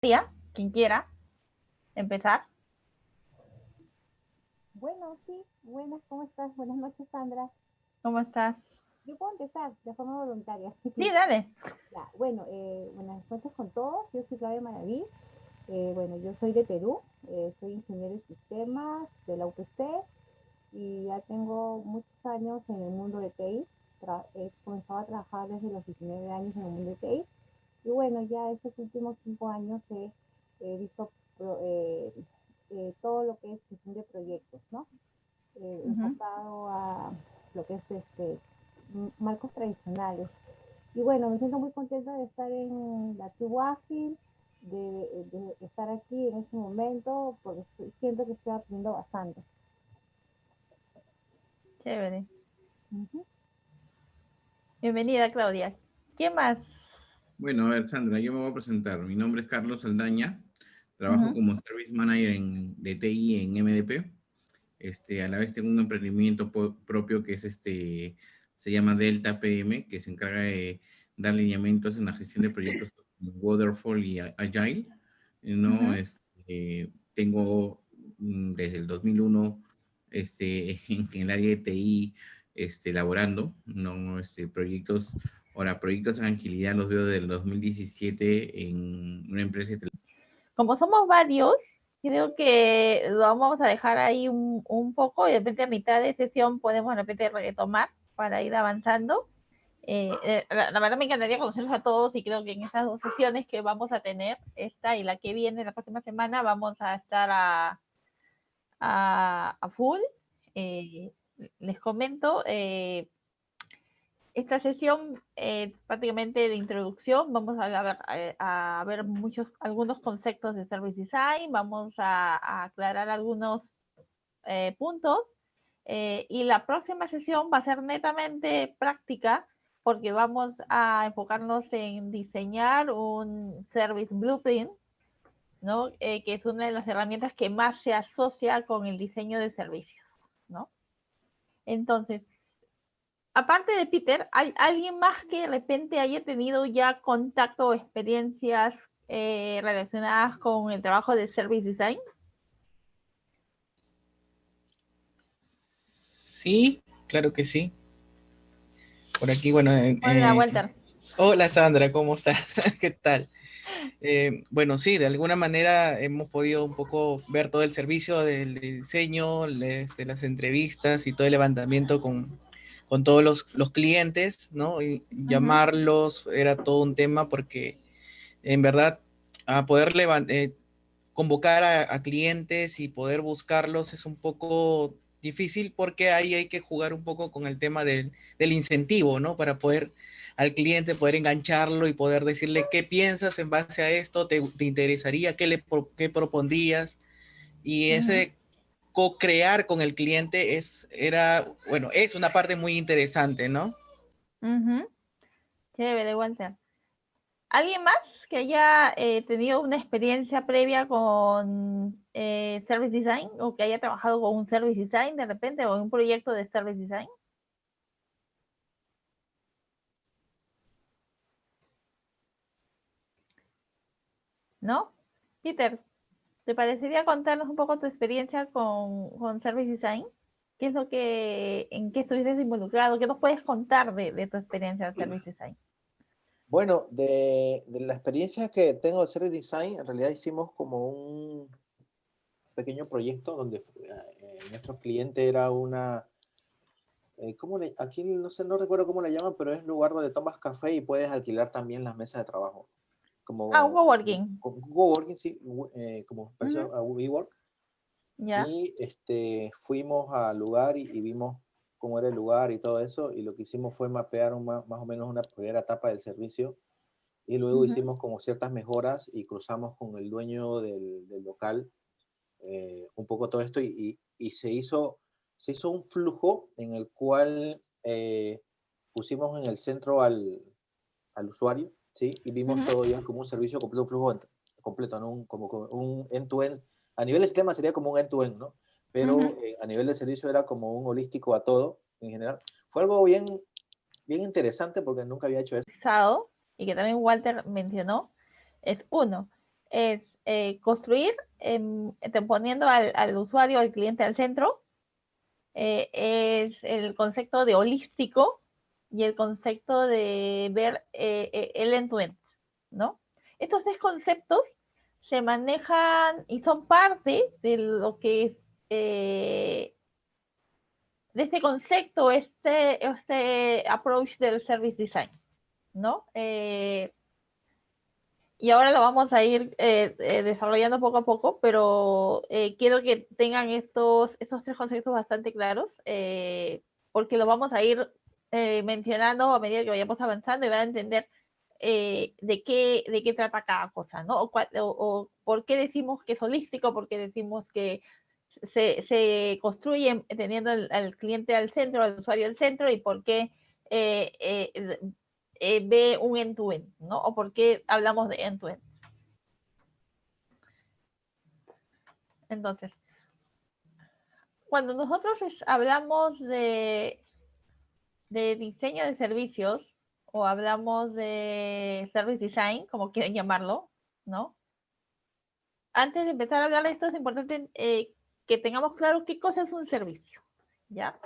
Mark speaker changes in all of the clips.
Speaker 1: Quien quiera empezar.
Speaker 2: Bueno, sí, buenas, ¿cómo estás? Buenas noches, Sandra.
Speaker 1: ¿Cómo estás?
Speaker 2: Yo puedo empezar de forma voluntaria.
Speaker 1: Sí, dale.
Speaker 2: Ya, bueno, buenas noches con todos. Yo soy Claudia Maraví. Bueno, yo soy de Perú. Soy ingeniero de sistemas de la UPC y ya tengo muchos años en el mundo de TI. He comenzado a trabajar desde los 19 años en el mundo de TI. Y bueno, ya estos últimos 5 años he visto todo lo que es gestión de proyectos, ¿no? Enfocado a lo que es marcos tradicionales. Y bueno, me siento muy contenta de estar en la tribu ágil, de estar aquí en este momento, porque siento que estoy aprendiendo bastante.
Speaker 1: Chévere. Bienvenida, Claudia. ¿Quién más?
Speaker 3: Bueno, a ver, Sandra, yo me voy a presentar. Mi nombre es Carlos Saldaña. Trabajo como Service Manager de TI en MDP. A la vez tengo un emprendimiento propio que es se llama Delta PM, que se encarga de dar lineamientos en la gestión de proyectos Waterfall y Agile. ¿No? Tengo desde el 2001 en el área de TI elaborando, ¿no? Proyectos. Ahora, proyectos en agilidad los veo del 2017 en una empresa de
Speaker 1: Como somos varios, creo que lo vamos a dejar ahí un poco y de repente a mitad de sesión podemos de repente retomar para ir avanzando. La verdad me encantaría conocerlos a todos y creo que en estas dos sesiones que vamos a tener, esta y la que viene la próxima semana, vamos a estar a full. Les comento, esta sesión prácticamente de introducción, vamos a ver algunos conceptos de Service Design, vamos a aclarar algunos puntos y la próxima sesión va a ser netamente práctica porque vamos a enfocarnos en diseñar un Service Blueprint, ¿no? Que es una de las herramientas que más se asocia con el diseño de servicios, ¿no? Entonces, aparte de Peter, ¿hay alguien más que de repente haya tenido ya contacto o experiencias relacionadas con el trabajo de Service Design?
Speaker 4: Sí, claro que sí. Por aquí, bueno.
Speaker 1: Hola, Walter.
Speaker 4: Hola Sandra, ¿cómo estás? ¿Qué tal? Bueno, sí, de alguna manera hemos podido un poco ver todo el servicio del diseño, las entrevistas y todo el levantamiento con todos los clientes, ¿no? Y llamarlos era todo un tema porque en verdad a poder convocar a clientes y poder buscarlos es un poco difícil porque ahí hay que jugar un poco con el tema del incentivo, ¿no? Para poder al cliente poder engancharlo y poder decirle qué piensas en base a esto, te interesaría, qué propondrías. Y ese co-crear con el cliente es una parte muy interesante, ¿no?
Speaker 1: Chévere, Walter. ¿Alguien más que haya tenido una experiencia previa con Service Design o que haya trabajado con un Service Design de repente o en un proyecto de Service Design? ¿No? Peter, ¿te parecería contarnos un poco tu experiencia con Service Design? ¿Qué es en qué estuviste involucrado? ¿Qué nos puedes contar de tu experiencia en Service Design?
Speaker 5: Bueno, de la experiencia que tengo de Service Design, en realidad hicimos como un pequeño proyecto donde nuestro cliente era aquí no sé, no recuerdo cómo le llaman, pero es un lugar donde tomas café y puedes alquilar también las mesas de trabajo.
Speaker 1: Un coworking.
Speaker 5: Coworking, sí, como pareció a WeWork.
Speaker 1: ¿Ya?
Speaker 5: Y fuimos al lugar y vimos cómo era el lugar y todo eso, y lo que hicimos fue mapear más o menos una primera etapa del servicio, y luego hicimos como ciertas mejoras y cruzamos con el dueño del local un poco todo esto, y se hizo un flujo en el cual pusimos en el centro al usuario, ¿sí? Y vimos todo ya como un servicio completo, un flujo completo, ¿no? Como un end-to-end. A nivel de sistema sería como un end-to-end, ¿no? Pero a nivel de servicio era como un holístico a todo, en general. Fue algo bien, bien interesante porque nunca había hecho eso.
Speaker 1: Y que también Walter mencionó, es uno, es construir, poniendo al usuario, al cliente al centro, es el concepto de holístico y el concepto de ver el end-to-end, ¿no? Estos tres conceptos se manejan y son parte de lo que de este concepto, este approach del service design, ¿no? Y ahora lo vamos a ir desarrollando poco a poco, pero quiero que tengan estos tres conceptos bastante claros, porque lo vamos a ir mencionando a medida que vayamos avanzando y van a entender de qué trata cada cosa, ¿no? O por qué decimos que es holístico, por qué decimos que se construye teniendo al cliente al centro, al usuario al centro, y por qué ve un end-to-end, ¿no? O por qué hablamos de end-to-end. Entonces, cuando nosotros hablamos de diseño de servicios o hablamos de service design, como quieren llamarlo, ¿no? Antes de empezar a hablar de esto es importante que tengamos claro qué cosa es un servicio, ¿ya?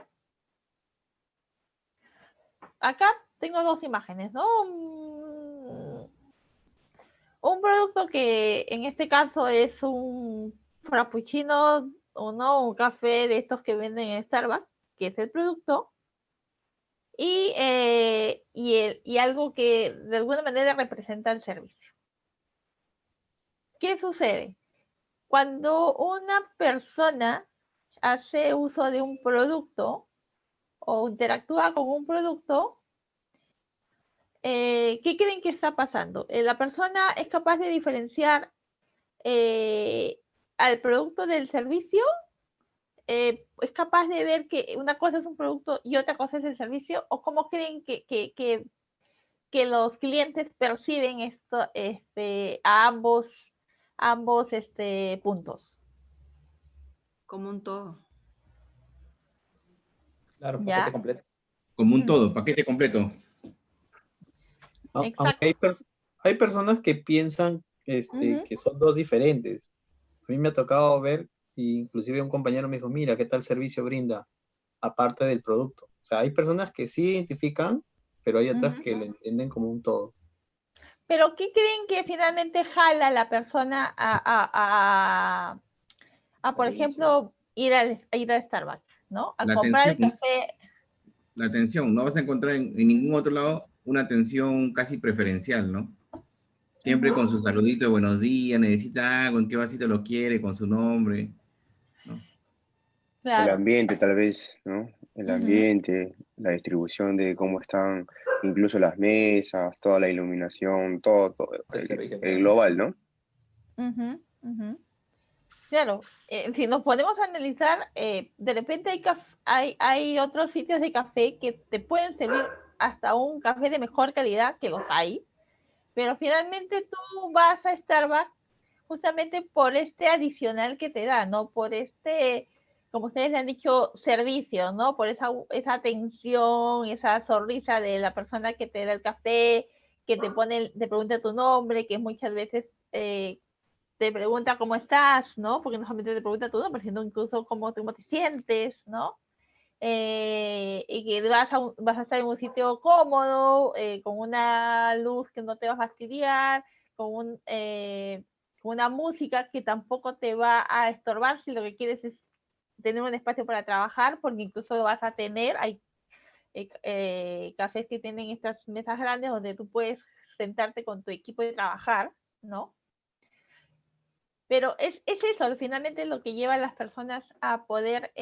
Speaker 1: Acá tengo dos imágenes, ¿no? Un producto que en este caso es un frappuccino o no, un café de estos que venden en Starbucks, que es el producto, y algo que de alguna manera representa el servicio. ¿Qué sucede? Cuando una persona hace uso de un producto o interactúa con un producto, ¿qué creen que está pasando? La persona es capaz de diferenciar al producto del servicio, es capaz de ver que una cosa es un producto y otra cosa es el servicio, o cómo creen que los clientes perciben esto, a ambos puntos.
Speaker 6: Como un todo.
Speaker 7: Claro,
Speaker 1: ¿Ya?
Speaker 7: paquete completo.
Speaker 3: Como un todo, paquete completo.
Speaker 1: Exacto.
Speaker 8: Aunque hay personas que piensan que son dos diferentes. A mí me ha tocado ver, y inclusive un compañero me dijo, mira, ¿qué tal servicio brinda? Aparte del producto. O sea, hay personas que sí identifican, pero hay otras que lo entienden como un todo.
Speaker 1: Pero ¿qué creen que finalmente jala a la persona por ejemplo, ir a Starbucks, ¿no? A
Speaker 3: La
Speaker 1: comprar el
Speaker 3: atención.
Speaker 1: café.
Speaker 3: La atención, no vas a encontrar en ningún otro lado una atención casi preferencial, ¿no? Siempre con su saludito de buenos días, necesita algo, en qué vasito lo quiere, con su nombre, ¿no?
Speaker 1: Claro.
Speaker 9: El ambiente tal vez, ¿no? El ambiente, la distribución de cómo están, incluso las mesas, toda la iluminación, todo el global, ¿no?
Speaker 1: Claro, si nos podemos analizar, de repente hay otros sitios de café que te pueden servir hasta un café de mejor calidad, que los hay, pero finalmente tú vas a Starbucks justamente por este adicional que te da, ¿no? Por como ustedes le han dicho, servicio, ¿no? Por esa atención, esa sonrisa de la persona que te da el café, que te pregunta tu nombre, que muchas veces te pregunta cómo estás, ¿no? Porque no solamente te pregunta tu nombre, sino incluso cómo te sientes, ¿no? Y que vas a estar en un sitio cómodo, con una luz que no te va a fastidiar, con una música que tampoco te va a estorbar si lo que quieres es tener un espacio para trabajar, porque incluso lo vas a tener. Hay cafés que tienen estas mesas grandes donde tú puedes sentarte con tu equipo y trabajar, ¿no? Pero es eso, finalmente lo que lleva a las personas a poder,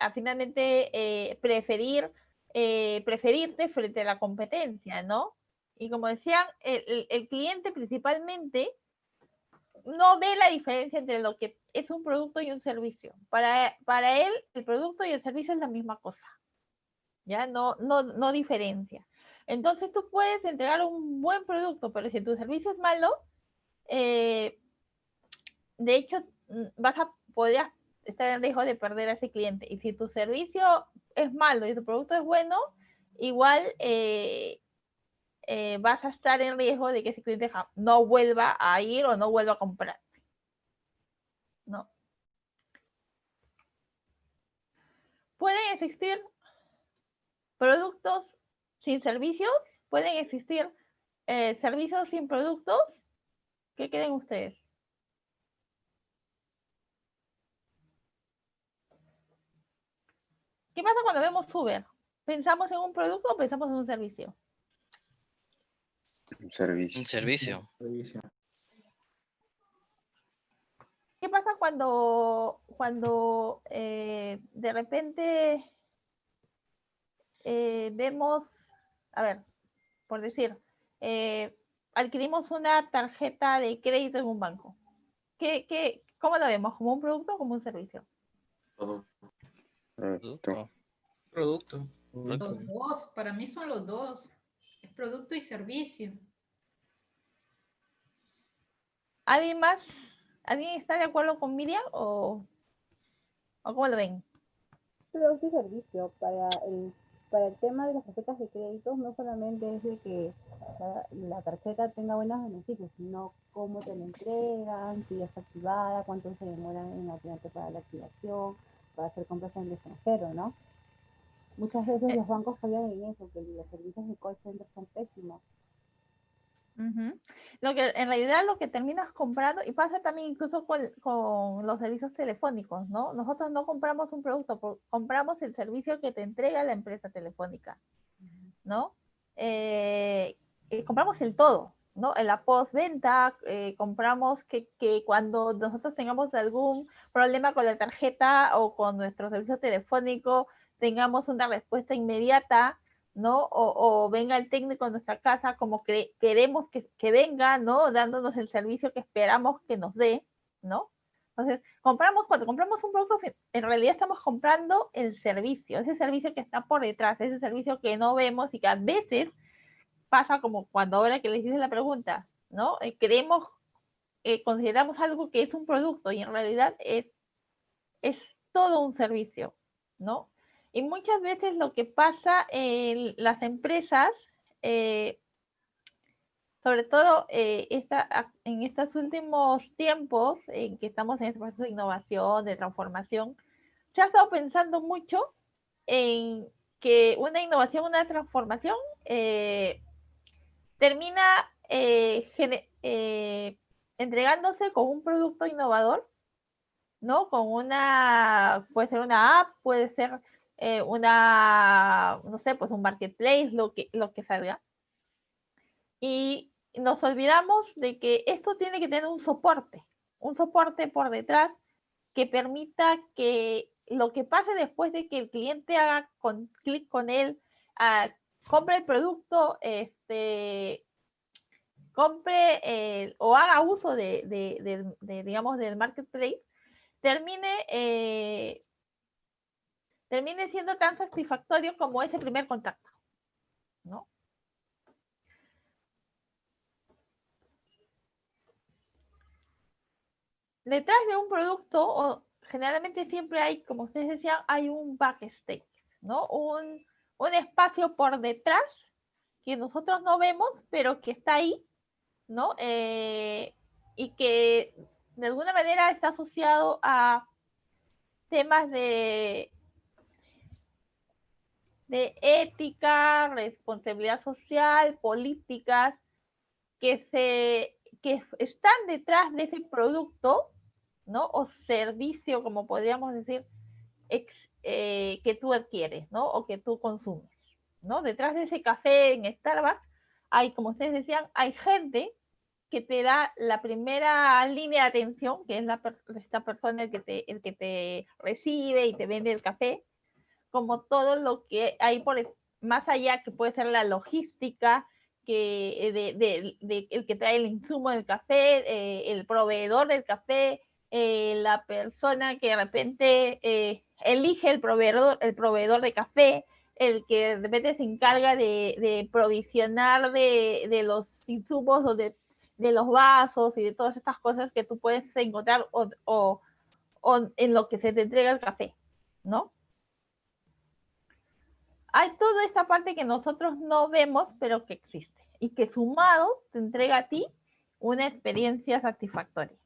Speaker 1: a finalmente preferirte frente a la competencia, ¿no? Y como decían, el cliente principalmente no ve la diferencia entre lo que es un producto y un servicio. Para él, el producto y el servicio es la misma cosa, ¿ya? No diferencia. Entonces tú puedes entregar un buen producto, pero si tu servicio es malo, de hecho, podrías estar en riesgo de perder a ese cliente. Y si tu servicio es malo y tu producto es bueno, igual vas a estar en riesgo de que ese cliente no vuelva a ir o no vuelva a comprar, ¿no? Pueden existir productos sin servicios, pueden existir servicios sin productos. ¿Qué creen ustedes? ¿Qué pasa cuando vemos Uber? ¿Pensamos en un producto o pensamos en un servicio?
Speaker 9: Un servicio.
Speaker 7: Un servicio.
Speaker 1: ¿Qué pasa cuando de repente vemos, a ver, por decir, adquirimos una tarjeta de crédito en un banco? ¿Cómo la vemos? ¿Como un producto o como un servicio?
Speaker 4: Producto.
Speaker 10: Los dos, para mí son los dos. Es producto y servicio.
Speaker 1: ¿Alguien más? ¿Alguien está de acuerdo con Miriam o cómo lo ven?
Speaker 2: Producto y servicio. Para el tema de las tarjetas de crédito, no solamente es de que la tarjeta tenga buenos beneficios, sino cómo te la entregan, si ya está activada, cuánto se demoran en activarte para la activación, para hacer compras en el extranjero, ¿no? Muchas veces los bancos fallan en eso, que los servicios de call center son pésimos.
Speaker 1: En realidad lo que terminas comprando, y pasa también incluso con los servicios telefónicos, ¿no? Nosotros no compramos un producto, compramos el servicio que te entrega la empresa telefónica, ¿no? Compramos el todo, ¿no? En la postventa, compramos que cuando nosotros tengamos algún problema con la tarjeta o con nuestro servicio telefónico, tengamos una respuesta inmediata, ¿no? O venga el técnico a nuestra casa como queremos que venga, ¿no? Dándonos el servicio que esperamos que nos dé, ¿no? Entonces, cuando compramos un producto, en realidad estamos comprando el servicio, ese servicio que está por detrás, ese servicio que no vemos y que a veces pasa como cuando ahora que les hice la pregunta, ¿no? Consideramos algo que es un producto y en realidad es todo un servicio, ¿no? Y muchas veces lo que pasa en las empresas, sobre todo en estos últimos tiempos en que estamos en este proceso de innovación, de transformación, se ha estado pensando mucho en que una innovación, una transformación termina entregándose con un producto innovador, ¿no? Puede ser una app, puede ser no sé, pues un marketplace, lo que salga. Y nos olvidamos de que esto tiene que tener un soporte por detrás que permita que lo que pase después de que el cliente haga clic con él, compre el producto, compre o haga uso digamos, del marketplace, termine siendo tan satisfactorio como ese primer contacto, ¿no? Detrás de un producto, generalmente siempre hay, como ustedes decían, hay un backstage, ¿no? Un espacio por detrás que nosotros no vemos, pero que está ahí, ¿no? Y que de alguna manera está asociado a temas de ética, responsabilidad social, políticas, que están detrás de ese producto, ¿no? O servicio, como podríamos decir, que tú adquieres, ¿no? O que tú consumes, ¿no? Detrás de ese café en Starbucks hay, como ustedes decían, hay gente que te da la primera línea de atención, que es esta persona el que te recibe y te vende el café, como todo lo que hay más allá, que puede ser la logística, el que trae el insumo del café, el proveedor del café, la persona que de repente elige el proveedor de café, el que de repente se encarga de provisionar de los insumos o de los vasos y de todas estas cosas que tú puedes encontrar o en lo que se te entrega el café, ¿no? Hay toda esta parte que nosotros no vemos, pero que existe. y que sumado te entrega a ti una experiencia satisfactoria.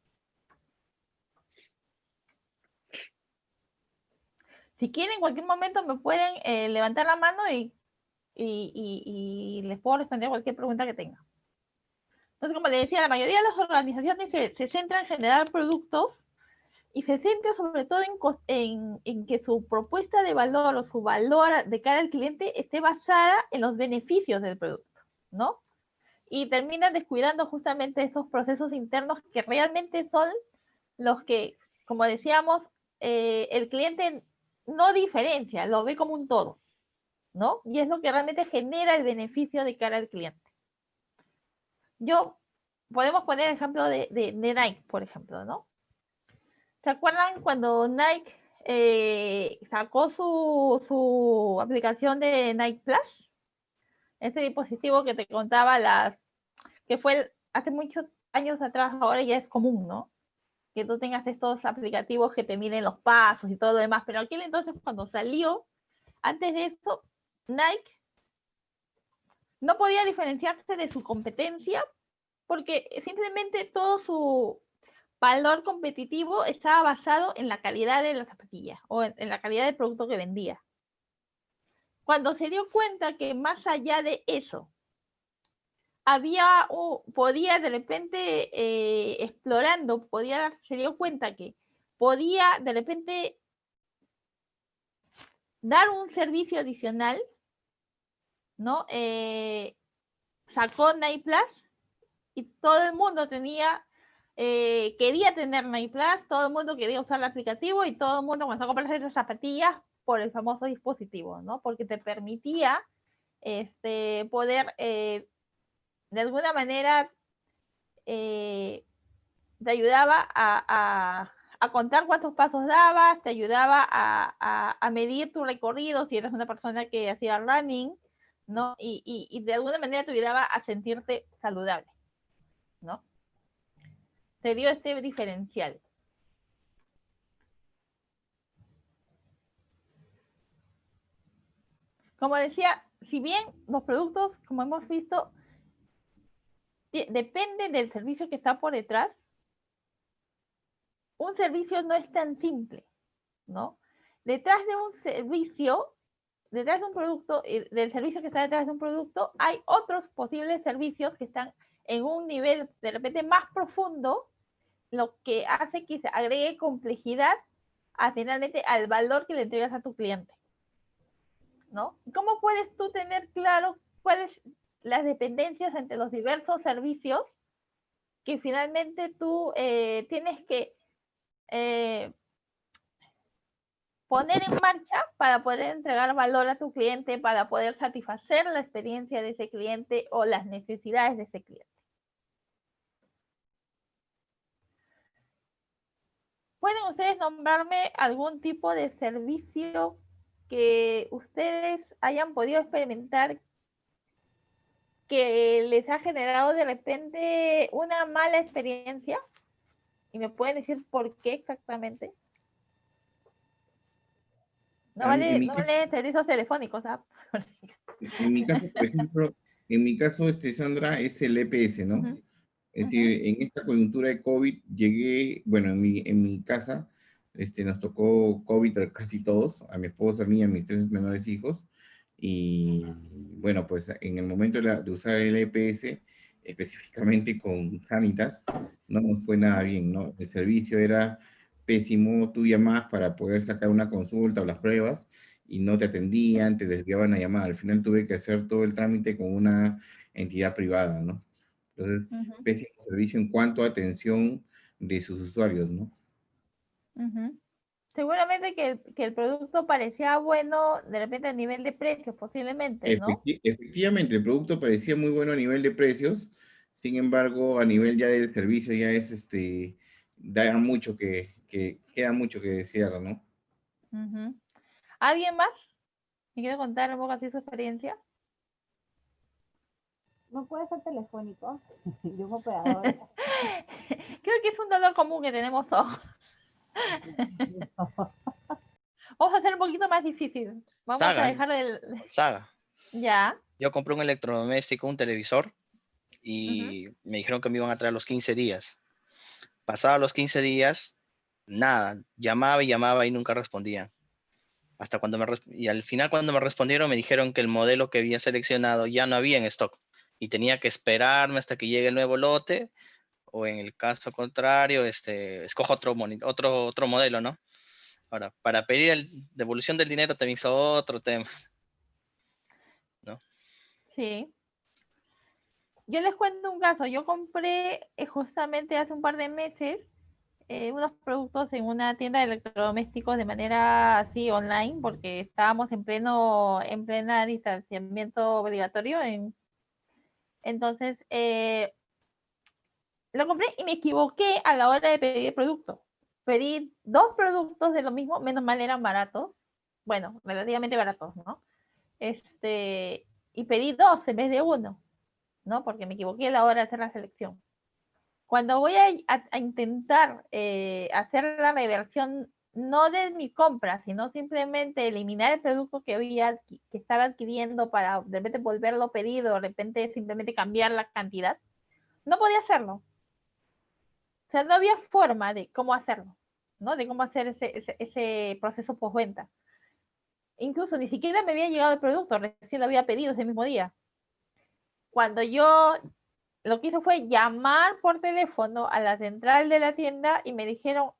Speaker 1: Si quieren, en cualquier momento me pueden levantar la mano y les puedo responder cualquier pregunta que tengan. Entonces, como les decía, la mayoría de las organizaciones se centran en generar productos y se centra sobre todo en que su propuesta de valor o su valor de cara al cliente esté basada en los beneficios del producto, ¿no? Y terminan descuidando justamente estos procesos internos que realmente son los que, como decíamos, el cliente no diferencia, lo ve como un todo, ¿no? Y es lo que realmente genera el beneficio de cara al cliente. Podemos poner el ejemplo de Nike, por ejemplo, ¿no? ¿Se acuerdan cuando Nike sacó su aplicación de Nike Plus? Este dispositivo que te contaba que fue hace muchos años atrás, ahora ya es común, ¿no? Que tú tengas estos aplicativos que te miden los pasos y todo lo demás, pero aquel entonces cuando salió, antes de eso, Nike no podía diferenciarse de su competencia porque simplemente todo su valor competitivo estaba basado en la calidad de las zapatillas o en la calidad del producto que vendía. Cuando se dio cuenta que más allá de eso, podía de repente explorando, se dio cuenta que podía de repente dar un servicio adicional, ¿no? Sacó Nike Plus y todo el mundo quería tener Nike Plus, todo el mundo quería usar el aplicativo y todo el mundo comenzó a comprarse las zapatillas por el famoso dispositivo, ¿no? Porque te permitía poder de alguna manera te ayudaba a contar cuántos pasos dabas, te ayudaba a medir tu recorrido si eres una persona que hacía running, ¿no? Y de alguna manera te ayudaba a sentirte saludable, ¿no? Te dio este diferencial. Como decía, si bien los productos, como hemos visto, dependen del servicio que está por detrás, un servicio no es tan simple, ¿no? Detrás de un servicio, detrás de un producto, del servicio que está detrás de un producto, hay otros posibles servicios que están en un nivel de repente más profundo, lo que hace que se agregue complejidad finalmente al valor que le entregas a tu cliente, ¿no? ¿Cómo puedes tú tener claro cuáles las dependencias entre los diversos servicios que finalmente tú tienes que poner en marcha para poder entregar valor a tu cliente, para poder satisfacer la experiencia de ese cliente o las necesidades de ese cliente? ¿Pueden ustedes nombrarme algún tipo de servicio que ustedes hayan podido experimentar que les ha generado de repente una mala experiencia? ¿Y me pueden decir por qué exactamente? No vale servicios telefónicos, ¿ah?
Speaker 3: En mi caso, por ejemplo, Sandra, es el EPS, ¿no? Es decir, en esta coyuntura de COVID llegué, bueno, en mi casa, nos tocó COVID a casi todos, a mi esposa, a mí, a mis 3 menores hijos, y bueno, pues en el momento de usar el EPS, específicamente con Sanitas, no nos fue nada bien, ¿no? El servicio era pésimo, tú llamabas para poder sacar una consulta o las pruebas, y no te atendían, te desviaban la llamada, al final tuve que hacer todo el trámite con una entidad privada, ¿no? Entonces, pésimo servicio en cuanto a atención de sus usuarios, ¿no?
Speaker 1: Seguramente que el producto parecía bueno, de repente a nivel de precios, posiblemente, ¿no?
Speaker 3: Efectivamente, el producto parecía muy bueno a nivel de precios, sin embargo, a nivel ya del servicio ya es, queda mucho que desear, ¿no?
Speaker 1: ¿Alguien más? ¿Me quiere contar un poco así su experiencia?
Speaker 2: No puede ser telefónico, de un operador.
Speaker 1: Creo que es un dolor común que tenemos todos. Vamos a hacer un poquito más difícil. Vamos
Speaker 7: Saga,
Speaker 1: a dejar el...
Speaker 7: Saga.
Speaker 1: Ya.
Speaker 7: Yo compré un electrodoméstico, un televisor, y me dijeron que me iban a traer los 15 días. Pasaba los 15 días, nada, llamaba y llamaba y nunca respondían. Hasta cuando y al final cuando me respondieron me dijeron que el modelo que había seleccionado ya no había en stock y tenía que esperarme hasta que llegue el nuevo lote, o en el caso contrario, escojo otro modelo, ¿no? Ahora, para pedir devolución del dinero también es otro tema, ¿no?
Speaker 1: Sí. Yo les cuento un caso. Yo compré justamente hace un par de meses unos productos en una tienda de electrodomésticos de manera así online, porque estábamos en plena distanciamiento obligatorio. Entonces, lo compré y me equivoqué a la hora de pedir el producto. Pedí 2 productos de lo mismo, menos mal eran baratos. Bueno, relativamente baratos, ¿no? Y pedí 2 en vez de 1, ¿no? Porque me equivoqué a la hora de hacer la selección. Cuando voy a intentar hacer la reversión, no de mi compra, sino simplemente eliminar el producto que estaba adquiriendo para de repente volverlo pedido, de repente simplemente cambiar la cantidad, no podía hacerlo. O sea, no había forma de cómo hacerlo, ¿no? De cómo hacer ese proceso postventa. Incluso ni siquiera me había llegado el producto, recién lo había pedido ese mismo día. Cuando yo lo que hice fue llamar por teléfono a la central de la tienda y me dijeron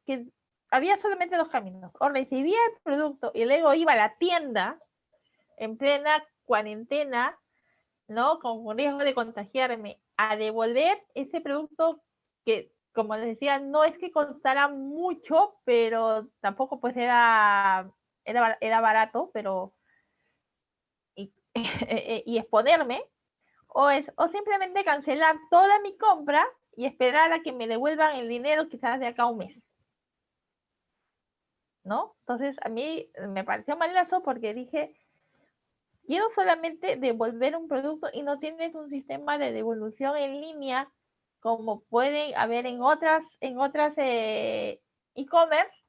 Speaker 1: que había solamente 2 caminos. O recibía el producto y luego iba a la tienda en plena cuarentena, ¿no? Con riesgo de contagiarme, a devolver ese producto que, como les decía, no es que costara mucho, pero tampoco pues era barato, pero y exponerme, o simplemente cancelar toda mi compra y esperar a que me devuelvan el dinero quizás de acá a un mes, ¿no? Entonces a mí me pareció malazo porque dije, quiero solamente devolver un producto y no tienes un sistema de devolución en línea como puede haber en otras e-commerce,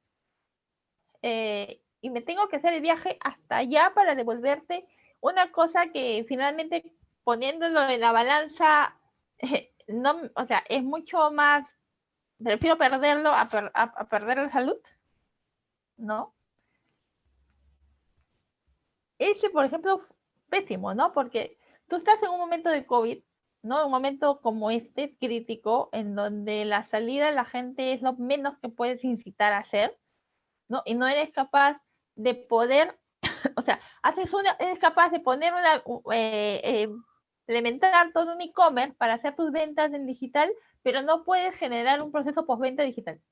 Speaker 1: y me tengo que hacer el viaje hasta allá para devolverte una cosa que finalmente poniéndolo en la balanza, no, o sea, es mucho más, prefiero perderlo a perder la salud, ¿no? Ese, por ejemplo, pésimo, ¿no? Porque tú estás en un momento de COVID, ¿no? Un momento como este, crítico, en donde la salida de la gente es lo menos que puedes incitar a hacer, ¿no? Y no eres capaz de poder, o sea, eres capaz de poner implementar todo un e-commerce para hacer tus ventas en digital, pero no puedes generar un proceso postventa digital,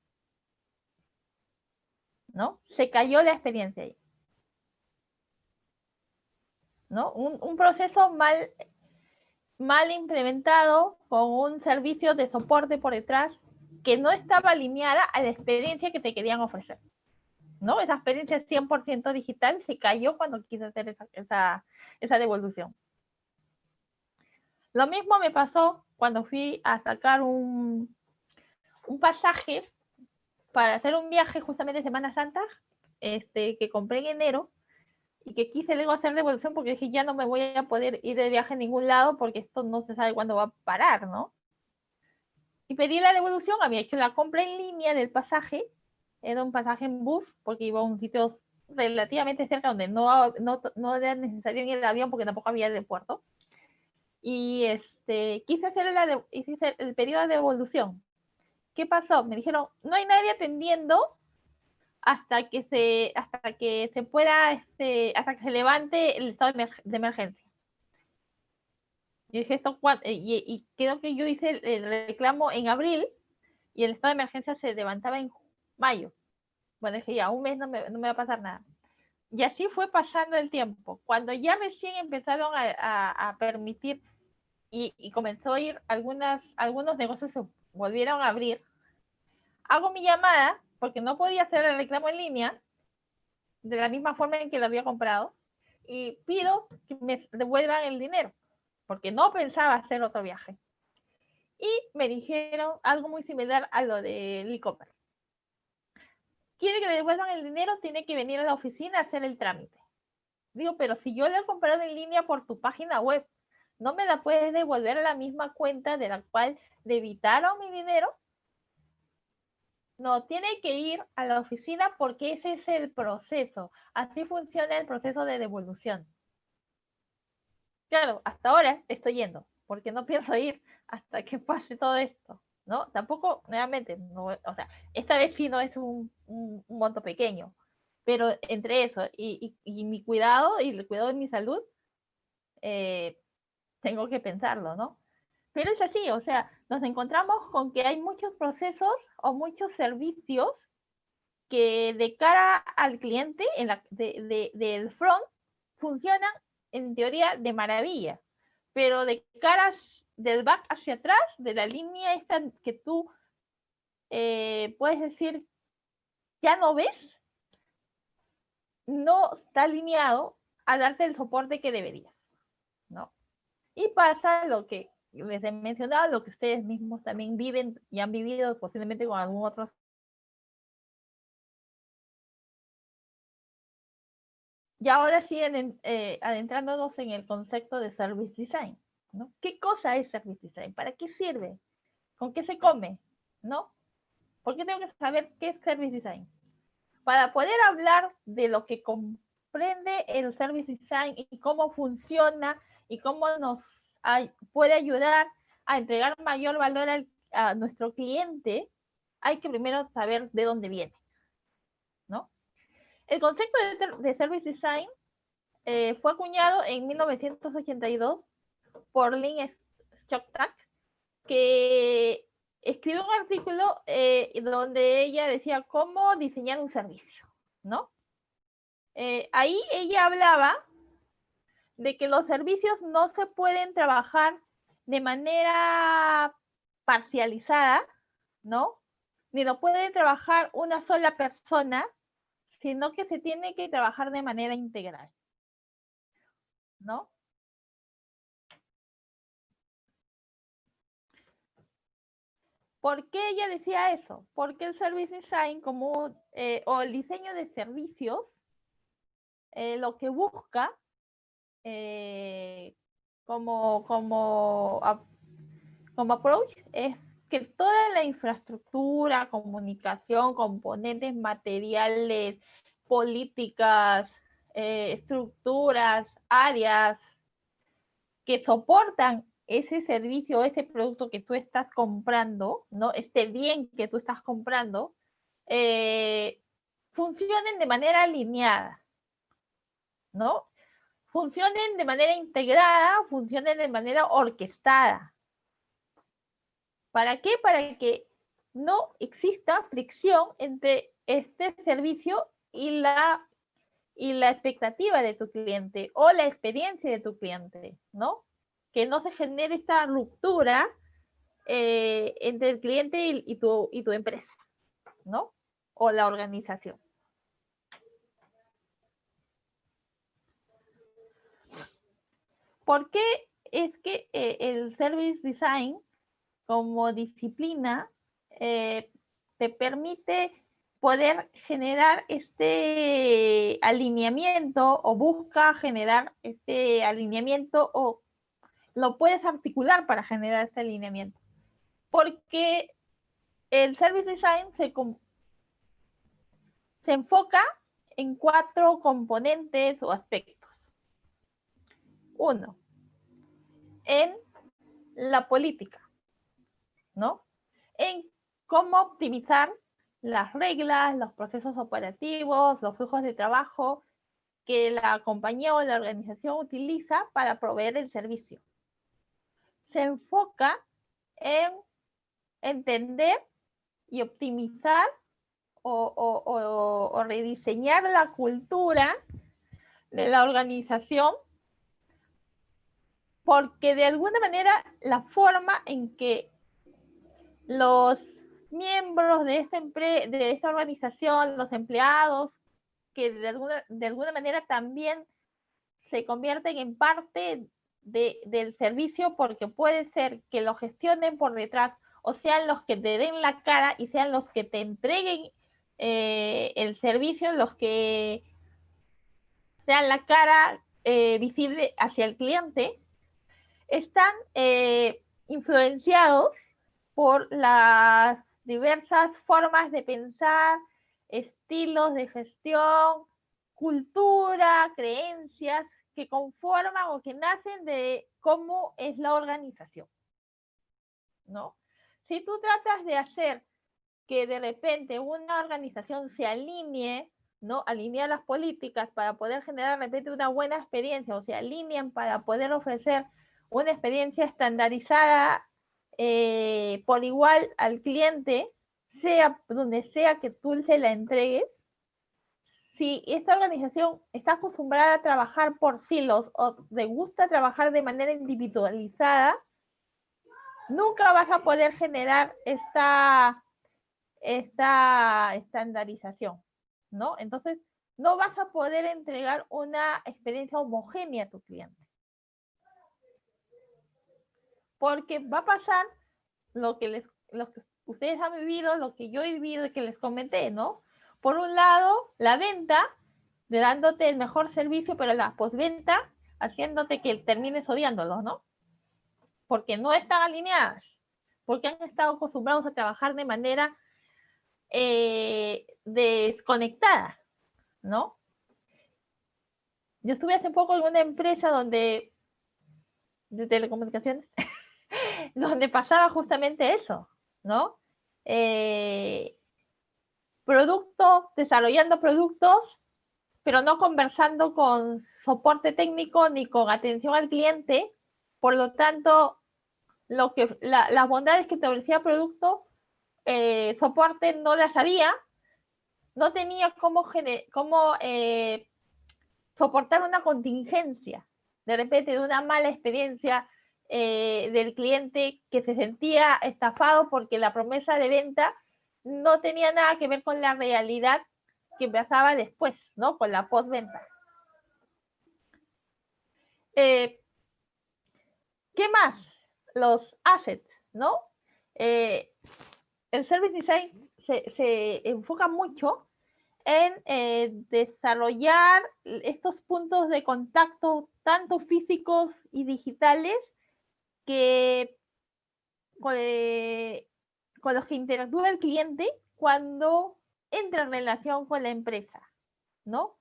Speaker 1: ¿no? Se cayó la experiencia ahí, ¿no? Un proceso mal implementado con un servicio de soporte por detrás que no estaba alineada a la experiencia que te querían ofrecer, ¿no? Esa experiencia 100% digital se cayó cuando quise hacer esa devolución. Lo mismo me pasó cuando fui a sacar un pasaje para hacer un viaje justamente de Semana Santa, que compré en enero y que quise luego hacer devolución porque dije, ya no me voy a poder ir de viaje a ningún lado porque esto no se sabe cuándo va a parar, ¿no? Y pedí la devolución, había hecho la compra en línea del pasaje, era un pasaje en bus porque iba a un sitio relativamente cerca donde no era necesario ir al avión porque tampoco había aeropuerto. Y quise hacer el pedido de devolución. ¿Qué pasó? Me dijeron, no hay nadie atendiendo hasta que se pueda, hasta que se levante el estado de emergencia. Yo dije esto, y creo que yo hice el reclamo en abril y el estado de emergencia se levantaba en mayo. Bueno, dije ya, un mes no me va a pasar nada. Y así fue pasando el tiempo. Cuando ya recién empezaron a permitir y comenzó a ir, algunos negocios se volvieron a abrir, hago mi llamada porque no podía hacer el reclamo en línea de la misma forma en que lo había comprado y pido que me devuelvan el dinero porque no pensaba hacer otro viaje. Y me dijeron algo muy similar a lo del e-commerce. Quiere que le devuelvan el dinero, tiene que venir a la oficina a hacer el trámite. Digo, pero si yo lo he comprado en línea por tu página web, no me la puedes devolver a la misma cuenta de la cual debitaron mi dinero. No, tiene que ir a la oficina porque ese es el proceso. Así funciona el proceso de devolución. Claro, hasta ahora estoy yendo, porque no pienso ir hasta que pase todo esto, ¿no? Tampoco, nuevamente, no, o sea, esta vez sí no es un monto pequeño, pero entre eso y mi cuidado y el cuidado de mi salud, tengo que pensarlo, ¿no? Pero es así, o sea, nos encontramos con que hay muchos procesos o muchos servicios que de cara al cliente del front funcionan en teoría de maravilla, pero de cara del back hacia atrás, de la línea esta que tú puedes decir ya no ves, no está alineado a darte el soporte que deberías, ¿no? Y pasa lo que les he mencionado, lo que ustedes mismos también viven y han vivido posiblemente con algún otro. Y ahora siguen adentrándonos en el concepto de Service Design, ¿no? ¿Qué cosa es Service Design? ¿Para qué sirve? ¿Con qué se come? ¿No? ¿Por qué tengo que saber qué es Service Design? Para poder hablar de lo que comprende el Service Design y cómo funciona y cómo nos puede ayudar a entregar mayor valor a nuestro cliente, hay que primero saber de dónde viene, ¿no? El concepto de Service Design fue acuñado en 1982 por Lynn Stocktack, que escribió un artículo donde ella decía cómo diseñar un servicio, ¿no? Ahí ella hablaba de que los servicios no se pueden trabajar de manera parcializada, ¿no? Ni lo puede trabajar una sola persona, sino que se tiene que trabajar de manera integral, ¿no? ¿Por qué ella decía eso? Porque el Service Design o el diseño de servicios lo que busca como approach es que toda la infraestructura, comunicación, componentes materiales, políticas, estructuras, áreas que soportan ese servicio, ese producto que tú estás comprando, ¿no? Este bien que tú estás comprando, funcionen de manera alineada, ¿no? Funcionen de manera integrada, funcionen de manera orquestada. ¿Para qué? Para que no exista fricción entre este servicio y la expectativa de tu cliente o la experiencia de tu cliente, ¿no? Que no se genere esta ruptura entre el cliente y tu empresa, ¿no? O la organización. ¿Por qué es que el Service Design como disciplina te permite poder generar este alineamiento o busca generar este alineamiento o lo puedes articular para generar este alineamiento? Porque el Service Design se enfoca en 4 componentes o aspectos. 1, en la política, ¿no? En cómo optimizar las reglas, los procesos operativos, los flujos de trabajo que la compañía o la organización utiliza para proveer el servicio. Se enfoca en entender y optimizar o rediseñar la cultura de la organización, porque de alguna manera la forma en que los miembros de esta organización, los empleados, que de alguna manera también se convierten en parte del servicio, porque puede ser que lo gestionen por detrás o sean los que te den la cara y sean los que te entreguen el servicio, los que sean la cara visible hacia el cliente. están influenciados por las diversas formas de pensar, estilos de gestión, cultura, creencias que conforman o que nacen de cómo es la organización, ¿no? Si tú tratas de hacer que de repente una organización se alinee, ¿no? Alinea las políticas para poder generar de repente una buena experiencia, o se alinean para poder ofrecer una experiencia estandarizada por igual al cliente, sea donde sea que tú se la entregues. Si esta organización está acostumbrada a trabajar por silos o le gusta trabajar de manera individualizada, nunca vas a poder generar esta estandarización, ¿no? Entonces, no vas a poder entregar una experiencia homogénea a tu cliente. Porque va a pasar lo que ustedes han vivido, lo que yo he vivido y que les comenté, ¿no? Por un lado, la venta, de dándote el mejor servicio, pero la postventa, haciéndote que termines odiándolos, ¿no? Porque no están alineadas, porque han estado acostumbrados a trabajar de manera desconectada, ¿no? Yo estuve hace poco en una empresa de telecomunicaciones, donde pasaba justamente eso, ¿no? Desarrollando productos, pero no conversando con soporte técnico ni con atención al cliente. Por lo tanto, las bondades que te ofrecía producto, soporte no las sabía, no tenía cómo soportar una contingencia, de repente de una mala experiencia del cliente que se sentía estafado porque la promesa de venta no tenía nada que ver con la realidad que pasaba después, ¿no? Con la postventa. ¿Qué más? Los assets, ¿no? El service design se enfoca mucho en desarrollar estos puntos de contacto, tanto físicos y digitales, con los que interactúa el cliente cuando entra en relación con la empresa, ¿no?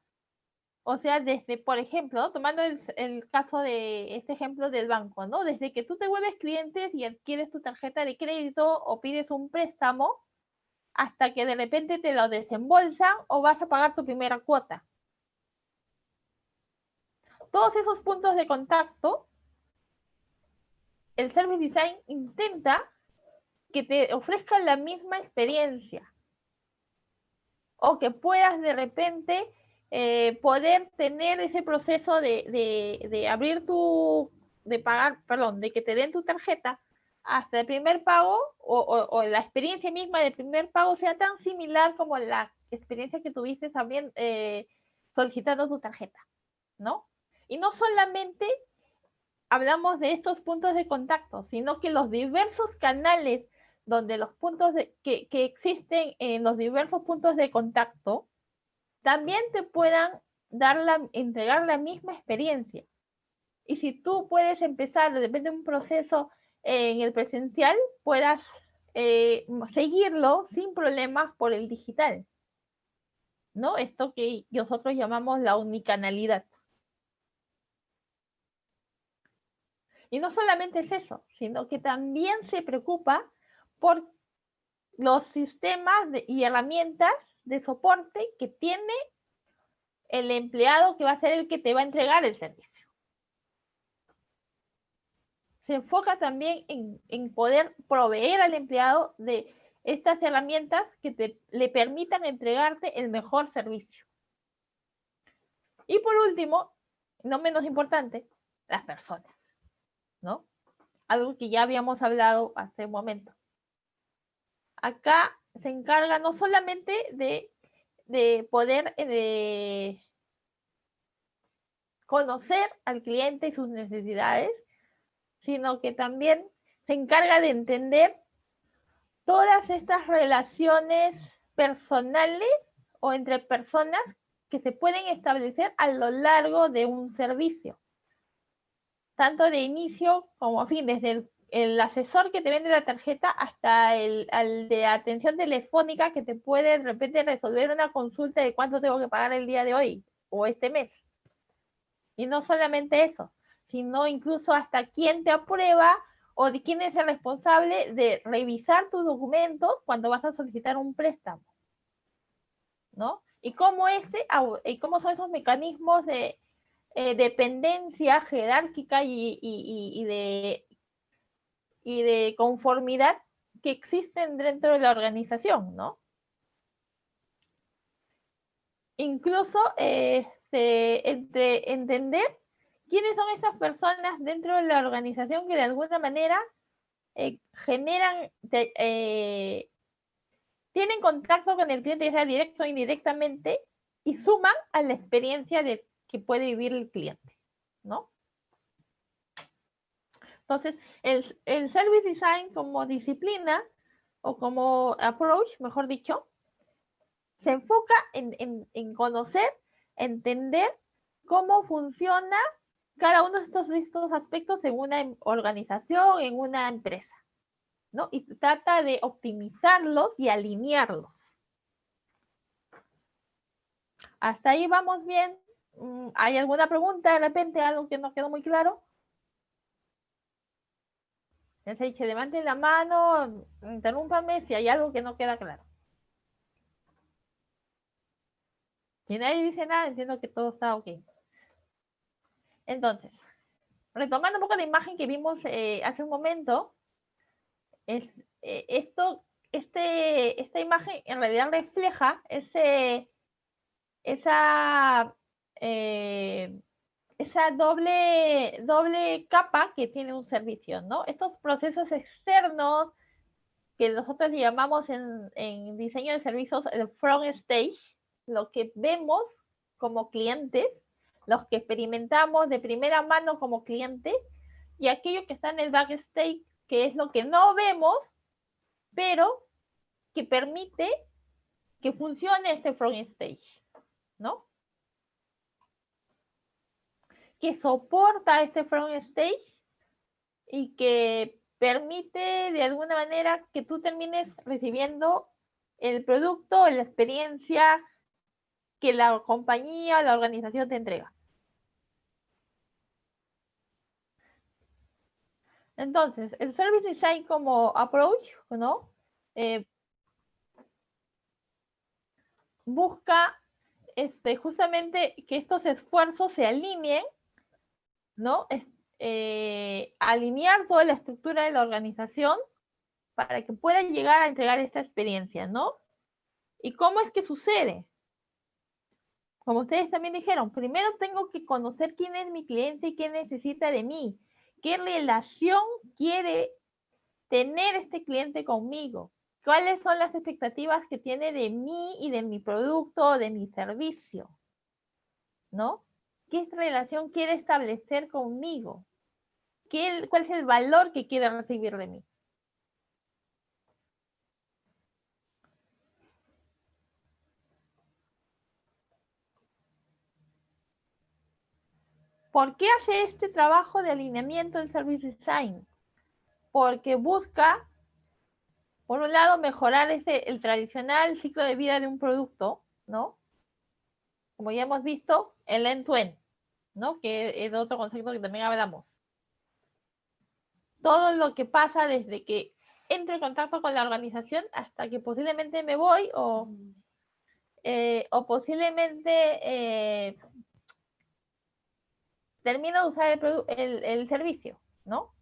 Speaker 1: O sea, desde, por ejemplo, ¿no? Tomando el caso de este ejemplo del banco, ¿no? Desde que tú te vuelves cliente y adquieres tu tarjeta de crédito o pides un préstamo, hasta que de repente te lo desembolsan o vas a pagar tu primera cuota. Todos esos puntos de contacto, el Service Design intenta que te ofrezcan la misma experiencia o que puedas de repente poder tener ese proceso de abrir de que te den tu tarjeta hasta el primer pago o la experiencia misma del primer pago sea tan similar como la experiencia que tuviste solicitando tu tarjeta, ¿no? Y no solamente hablamos de estos puntos de contacto, sino que los diversos canales donde los puntos que existen en los diversos puntos de contacto también te puedan entregar la misma experiencia. Y si tú puedes empezar, depende de un proceso en el presencial, puedas seguirlo sin problemas por el digital, ¿no? Esto que nosotros llamamos la unicanalidad. Y no solamente es eso, sino que también se preocupa por los sistemas y herramientas de soporte que tiene el empleado que va a ser el que te va a entregar el servicio. Se enfoca también en poder proveer al empleado de estas herramientas que le permitan entregarte el mejor servicio. Y por último, no menos importante, las personas, ¿no? Algo que ya habíamos hablado hace un momento. Acá se encarga no solamente de poder conocer al cliente y sus necesidades, sino que también se encarga de entender todas estas relaciones personales o entre personas que se pueden establecer a lo largo de un servicio. tanto de inicio como fin, desde el asesor que te vende la tarjeta hasta el de atención telefónica que te puede de repente resolver una consulta de cuánto tengo que pagar el día de hoy o este mes. Y no solamente eso, sino incluso hasta quién te aprueba o de quién es el responsable de revisar tus documentos cuando vas a solicitar un préstamo, ¿no? Y cómo son esos mecanismos de dependencia jerárquica y de conformidad que existen dentro de la organización, ¿no? Incluso entender quiénes son estas personas dentro de la organización que de alguna manera tienen contacto con el cliente, ya sea directo o indirectamente, y suman a la experiencia que puede vivir el cliente, ¿no? Entonces, el Service Design como disciplina o como approach, mejor dicho, se enfoca en conocer, entender cómo funciona cada uno de estos aspectos en una organización, en una empresa, ¿no? Y trata de optimizarlos y alinearlos. ¿Hasta ahí vamos bien? ¿Hay alguna pregunta de repente, algo que no quedó muy claro? Ya se ha dicho, levanten la mano, interrúmpame si hay algo que no queda claro. Si nadie dice nada, entiendo que todo está ok. Entonces, retomando un poco la imagen que vimos hace un momento, esta imagen en realidad refleja esa doble capa que tiene un servicio, ¿no? Estos procesos externos que nosotros llamamos en diseño de servicios el front stage, lo que vemos como clientes, los que experimentamos de primera mano como clientes, y aquello que está en el backstage, que es lo que no vemos, pero que permite que funcione este front stage, ¿no? Que soporta este front stage y que permite de alguna manera que tú termines recibiendo el producto o la experiencia que la compañía o la organización te entrega. Entonces, el Service Design como approach, ¿no? Busca justamente que estos esfuerzos se alineen, ¿no? Alinear toda la estructura de la organización para que pueda llegar a entregar esta experiencia, ¿no? ¿Y cómo es que sucede? Como ustedes también dijeron, primero tengo que conocer quién es mi cliente y qué necesita de mí, qué relación quiere tener este cliente conmigo, cuáles son las expectativas que tiene de mí y de mi producto o de mi servicio, ¿no? ¿Qué relación quiere establecer conmigo? ¿Cuál es el valor que quiere recibir de mí? ¿Por qué hace este trabajo de alineamiento del Service Design? Porque busca, por un lado, mejorar el tradicional ciclo de vida de un producto, ¿no? Como ya hemos visto, el end-to-end, ¿no? Que es otro concepto que también hablamos. Todo lo que pasa desde que entro en contacto con la organización hasta que posiblemente me voy o posiblemente termino de usar el servicio, ¿no?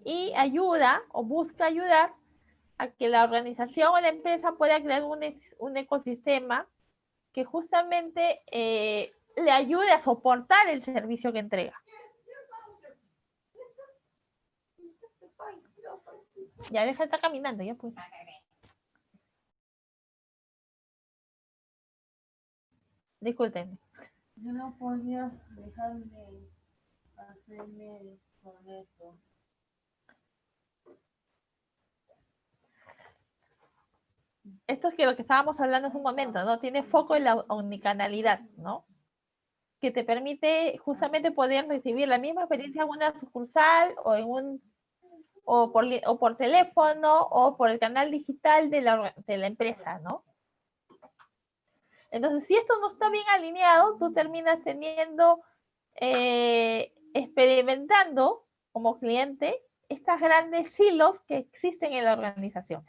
Speaker 1: Y ayuda o busca ayudar a que la organización o la empresa pueda crear un ecosistema que justamente le ayude a soportar el servicio que entrega. Ya deja de estar caminando, ya pues. Discúlpenme.
Speaker 11: No podías dejarme hacerme con eso.
Speaker 1: esto es que lo que estábamos hablando hace un momento, ¿no? Tiene foco en la omnicanalidad, ¿no? Que te permite justamente poder recibir la misma experiencia en una sucursal o en un o por teléfono o por el canal digital de la empresa, ¿no? Entonces, si esto no está bien alineado, tú terminas teniendo, experimentando como cliente estas grandes silos que existen en la organización.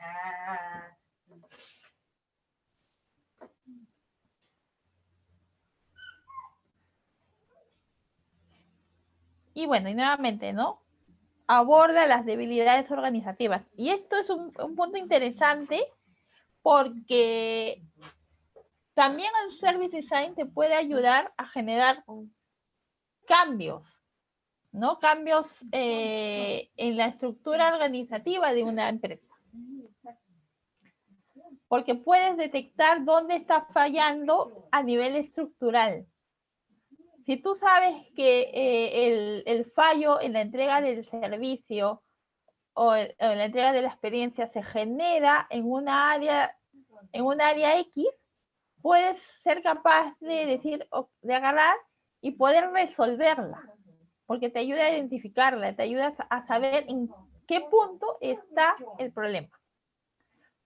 Speaker 1: Y bueno, y nuevamente, ¿no? Aborda las debilidades organizativas. Y esto es un punto interesante porque también el Service Design te puede ayudar a generar cambios, ¿no? Cambios en la estructura organizativa de una empresa. Porque puedes detectar dónde está fallando a nivel estructural. Si tú sabes que el fallo en la entrega del servicio o en la entrega de la experiencia se genera en una área X, puedes ser capaz de decir, de agarrar y poder resolverla, porque te ayuda a identificarla, te ayuda a saber en qué punto está el problema.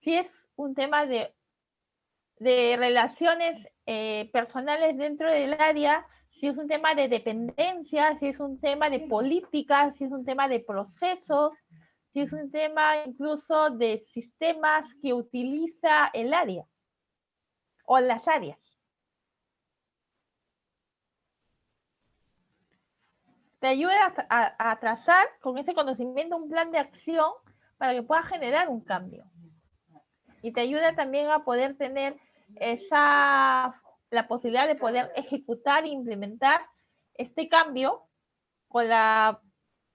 Speaker 1: Si es un tema de relaciones personales dentro del área, si es un tema de dependencia, si es un tema de política, si es un tema de procesos, si es un tema incluso de sistemas que utiliza el área o las áreas. Te ayuda a trazar con ese conocimiento un plan de acción para que puedas generar un cambio. Y te ayuda también a poder tener la posibilidad de poder ejecutar e implementar este cambio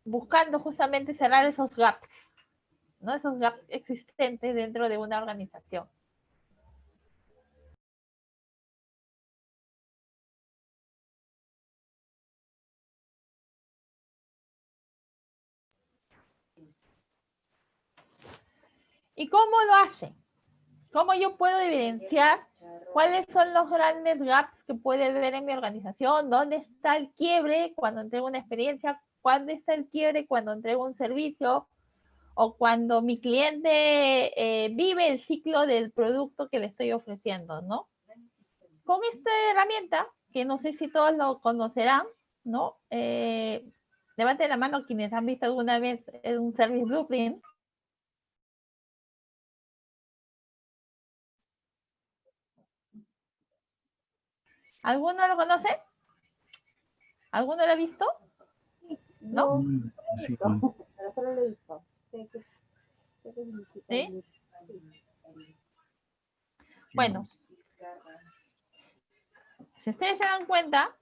Speaker 1: buscando justamente cerrar esos gaps, ¿no? Esos gaps existentes dentro de una organización. ¿Y cómo lo hace? ¿Cómo yo puedo evidenciar cuáles son los grandes gaps que puede haber en mi organización? ¿Dónde está el quiebre cuando entrego una experiencia? ¿Cuándo está el quiebre cuando entrego un servicio? O cuando mi cliente vive el ciclo del producto que le estoy ofreciendo, ¿no? Con esta herramienta, que no sé si todos lo conocerán, ¿no? Levanten la mano quienes han visto alguna vez un Service Blueprint. ¿Alguno lo conoce? ¿Alguno lo ha visto? ¿No?
Speaker 2: Sí. Pero solo lo he visto.
Speaker 1: ¿Sí? Bueno, si ustedes se dan cuenta,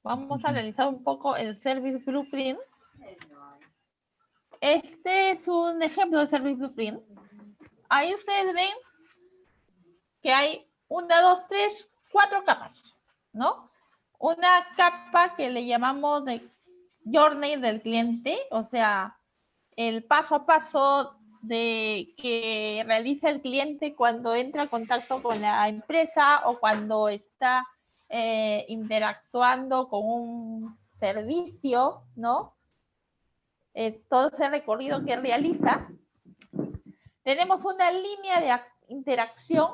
Speaker 1: vamos a analizar un poco el Service Blueprint. Este es un ejemplo de Service Blueprint. Ahí ustedes ven que hay 1, 2, 3, 4 capas, ¿no? Una capa que le llamamos de journey del cliente, o sea, el paso a paso que realiza el cliente cuando entra en contacto con la empresa o cuando está interactuando con un servicio, ¿no? Todo ese recorrido que realiza. Tenemos una línea de interacción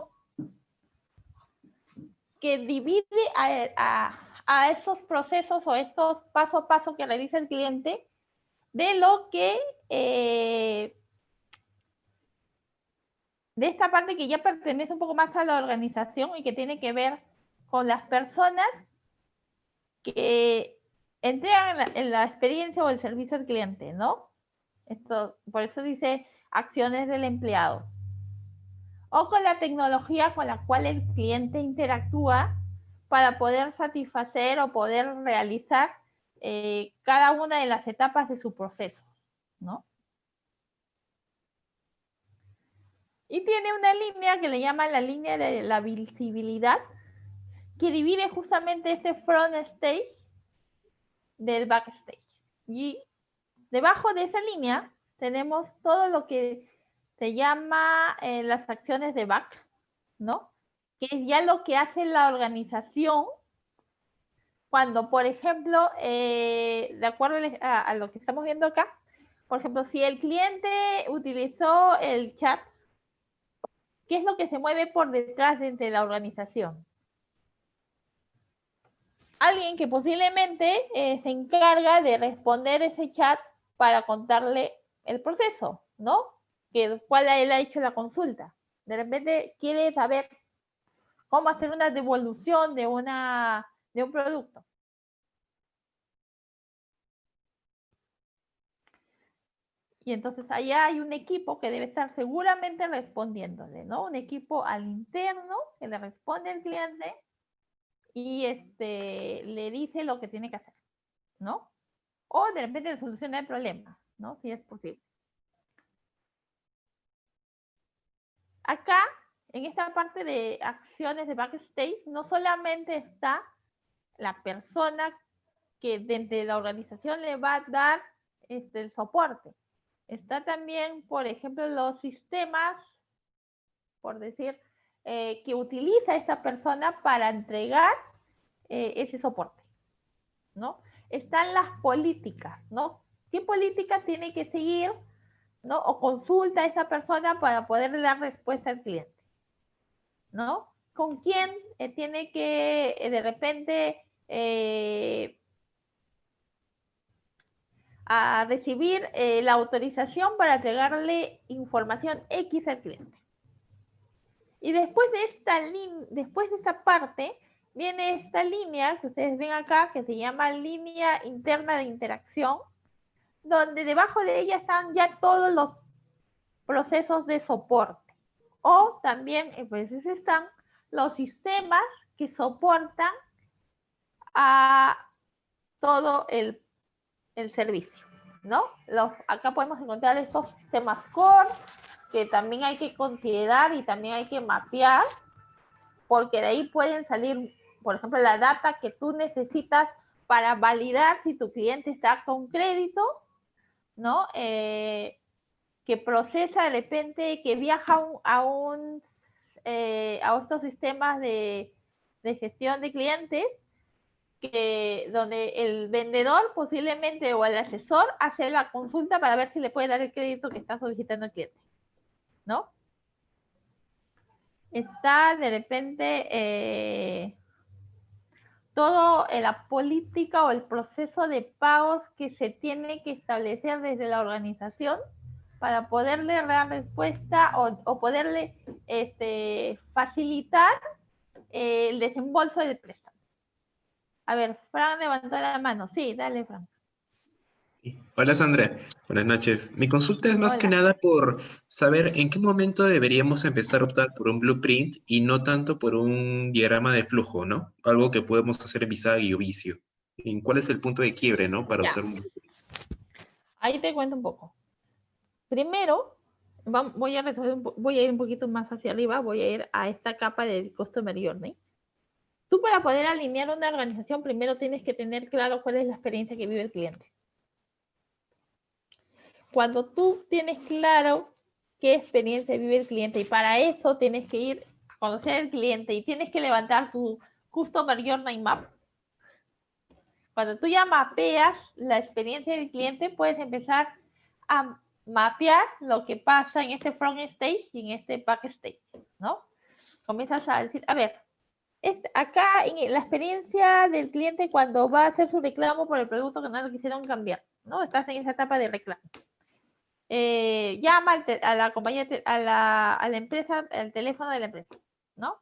Speaker 1: que divide a esos procesos o estos paso a paso que realiza el cliente de lo que de esta parte que ya pertenece un poco más a la organización y que tiene que ver con las personas que entregan en la experiencia o el servicio al cliente, ¿no? Por eso dice acciones del empleado. O con la tecnología con la cual el cliente interactúa para poder satisfacer o poder realizar cada una de las etapas de su proceso, ¿no? Y tiene una línea que le llama la línea de la visibilidad, que divide justamente este front stage del backstage. Y debajo de esa línea tenemos todo lo que se llama las acciones de back, ¿no? Que es ya lo que hace la organización cuando, por ejemplo, de acuerdo a lo que estamos viendo acá, por ejemplo, si el cliente utilizó el chat, ¿qué es lo que se mueve por detrás de la organización? Alguien que posiblemente se encarga de responder ese chat para contarle el proceso, ¿no? ¿Cuál él ha hecho la consulta? De repente quiere saber cómo hacer una devolución de un producto. Y entonces allá hay un equipo que debe estar seguramente respondiéndole, ¿no? Un equipo al interno que le responde al cliente y le dice lo que tiene que hacer, ¿no? O de repente le soluciona el problema, ¿no? Si es posible. Acá, en esta parte de acciones de backstage, no solamente está la persona que desde la organización le va a dar el soporte. Está también, por ejemplo, los sistemas, por decir, que utiliza esta persona para entregar ese soporte, ¿no? Están las políticas, ¿no? ¿Qué política tiene que seguir, ¿no? O consulta a esa persona para poderle dar respuesta al cliente, ¿no? ¿Con quién tiene que de repente a recibir la autorización para entregarle información X al cliente? Y después de esta parte, viene esta línea que ustedes ven acá, que se llama línea interna de interacción, donde debajo de ella están ya todos los procesos de soporte. O también, pues, están los sistemas que soportan a todo el servicio, ¿no? Acá podemos encontrar estos sistemas core que también hay que considerar y también hay que mapear, porque de ahí pueden salir, por ejemplo, la data que tú necesitas para validar si tu cliente está con crédito, ¿no? Que procesa de repente, que viaja a estos sistemas de gestión de clientes, donde el vendedor posiblemente o el asesor hace la consulta para ver si le puede dar el crédito que está solicitando el cliente, ¿no? Está de repente todo la política o el proceso de pagos que se tiene que establecer desde la organización para poderle dar respuesta o poderle facilitar el desembolso del préstamo. A ver, Fran levantó la mano. Sí, dale, Fran.
Speaker 12: Hola Sandra, buenas noches. Mi consulta es más que nada por saber en qué momento deberíamos empezar a optar por un blueprint y no tanto por un diagrama de flujo, ¿no? Algo que podemos hacer en Visagi o Visio. ¿En cuál es el punto de quiebre, ¿no? Para usar un blueprint.
Speaker 1: Ahí te cuento un poco. Primero, voy a ir un poquito más hacia arriba, voy a ir a esta capa de Customer Journey. Tú, para poder alinear una organización, primero tienes que tener claro cuál es la experiencia que vive el cliente. Cuando tú tienes claro qué experiencia vive el cliente, y para eso tienes que ir a conocer al cliente y tienes que levantar tu Customer Journey Map. Cuando tú ya mapeas la experiencia del cliente, puedes empezar a mapear lo que pasa en este front stage y en este back stage, ¿no? Comienzas a decir, a ver, acá en la experiencia del cliente cuando va a hacer su reclamo por el producto que no lo quisieron cambiar, ¿no? Estás en esa etapa de reclamo. Llama a la compañía, a la empresa, al teléfono de la empresa, ¿no?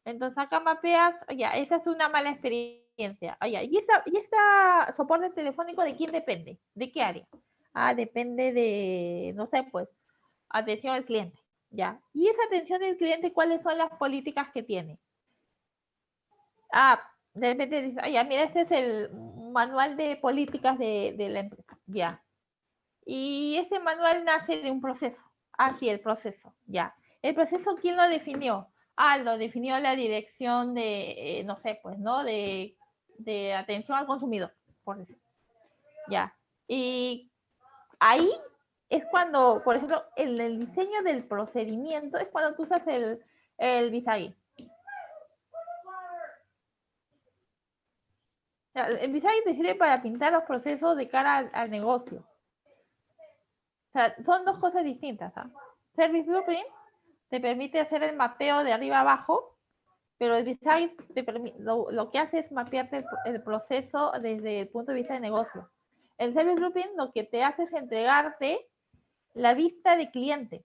Speaker 1: Entonces acá mapeas, ya, esa es una mala experiencia. Ya, ¿y esta soporte telefónico de quién depende? ¿De qué área? Depende de, no sé, pues, atención al cliente, ¿ya? ¿Y esa atención al cliente, cuáles son las políticas que tiene? De repente dices, ya, mira, este es el manual de políticas de la empresa, ya. Y este manual nace de un proceso. Sí, el proceso, ya. ¿El proceso quién lo definió? Lo definió la dirección de, no sé, pues, ¿no? De atención al consumidor, por decir. Ya. Y ahí es cuando, por ejemplo, en el diseño del procedimiento, es cuando tú usas El Visagi. El Visagi te sirve para pintar los procesos de cara al negocio. O sea, son dos cosas distintas. ¿Ah? Service Blueprint te permite hacer el mapeo de arriba a abajo, pero el Visagi lo que hace es mapearte el proceso desde el punto de vista de negocio. El Service Blueprint lo que te hace es entregarte la vista de cliente.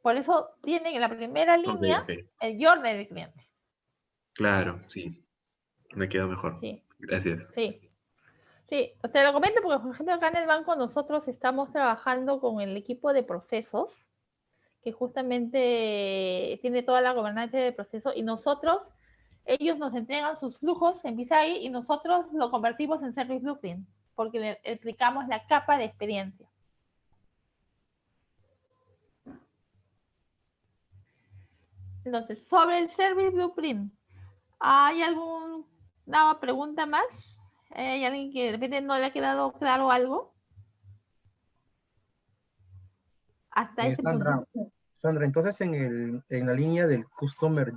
Speaker 1: Por eso tiene en la primera línea el journey del cliente.
Speaker 12: Claro, sí. Me quedó mejor.
Speaker 1: Sí.
Speaker 12: Gracias.
Speaker 1: Sí. Sí, te lo comento porque, por ejemplo, acá en el banco nosotros estamos trabajando con el equipo de procesos, que justamente tiene toda la gobernanza de proceso, y ellos nos entregan sus flujos en Visagi y nosotros lo convertimos en Service Blueprint, porque le aplicamos la capa de experiencia. Entonces, sobre el Service Blueprint, ¿hay alguna pregunta más? ¿Hay alguien que de repente no le ha quedado claro algo? Hasta este punto.
Speaker 13: Sandra, entonces en la línea del customer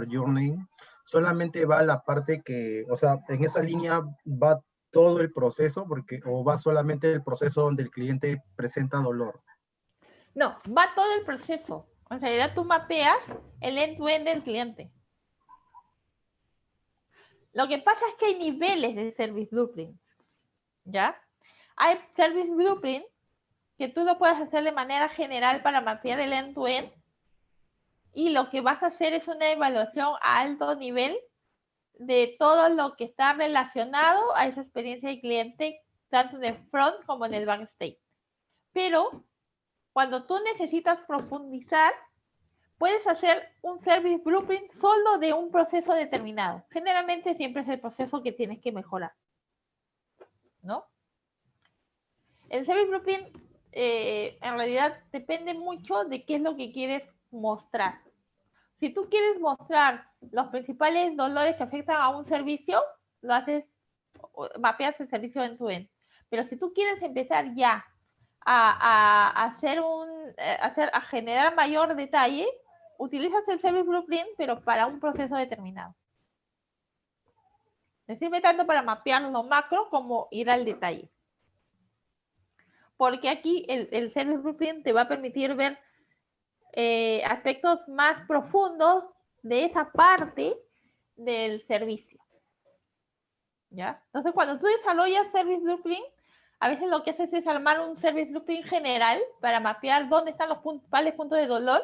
Speaker 13: journey, solamente va la parte que, o sea, en esa línea va todo el proceso, o va solamente el proceso donde el cliente presenta dolor.
Speaker 1: No, va todo el proceso. En realidad tú mapeas el end-to-end del cliente. Lo que pasa es que hay niveles de Service Blueprint, ¿ya? Hay Service Blueprint que tú lo puedes hacer de manera general para mapear el end-to-end, y lo que vas a hacer es una evaluación a alto nivel de todo lo que está relacionado a esa experiencia del cliente, tanto en el front como en el backstage. Pero cuando tú necesitas profundizar, puedes hacer un Service Blueprint solo de un proceso determinado. Generalmente siempre es el proceso que tienes que mejorar, ¿no? El Service Blueprint en realidad depende mucho de qué es lo que quieres mostrar. Si tú quieres mostrar los principales dolores que afectan a un servicio, lo haces, mapeas el servicio end-to-end. Pero si tú quieres empezar ya a generar mayor detalle, utilizas el Service Blueprint, pero para un proceso determinado. No sirve tanto para mapear lo macro como ir al detalle. Porque aquí el Service Blueprint te va a permitir ver aspectos más profundos de esa parte del servicio. ¿Ya? Entonces, cuando tú desarrollas Service Blueprint, a veces lo que haces es armar un Service Blueprint general para mapear dónde están los principales puntos de dolor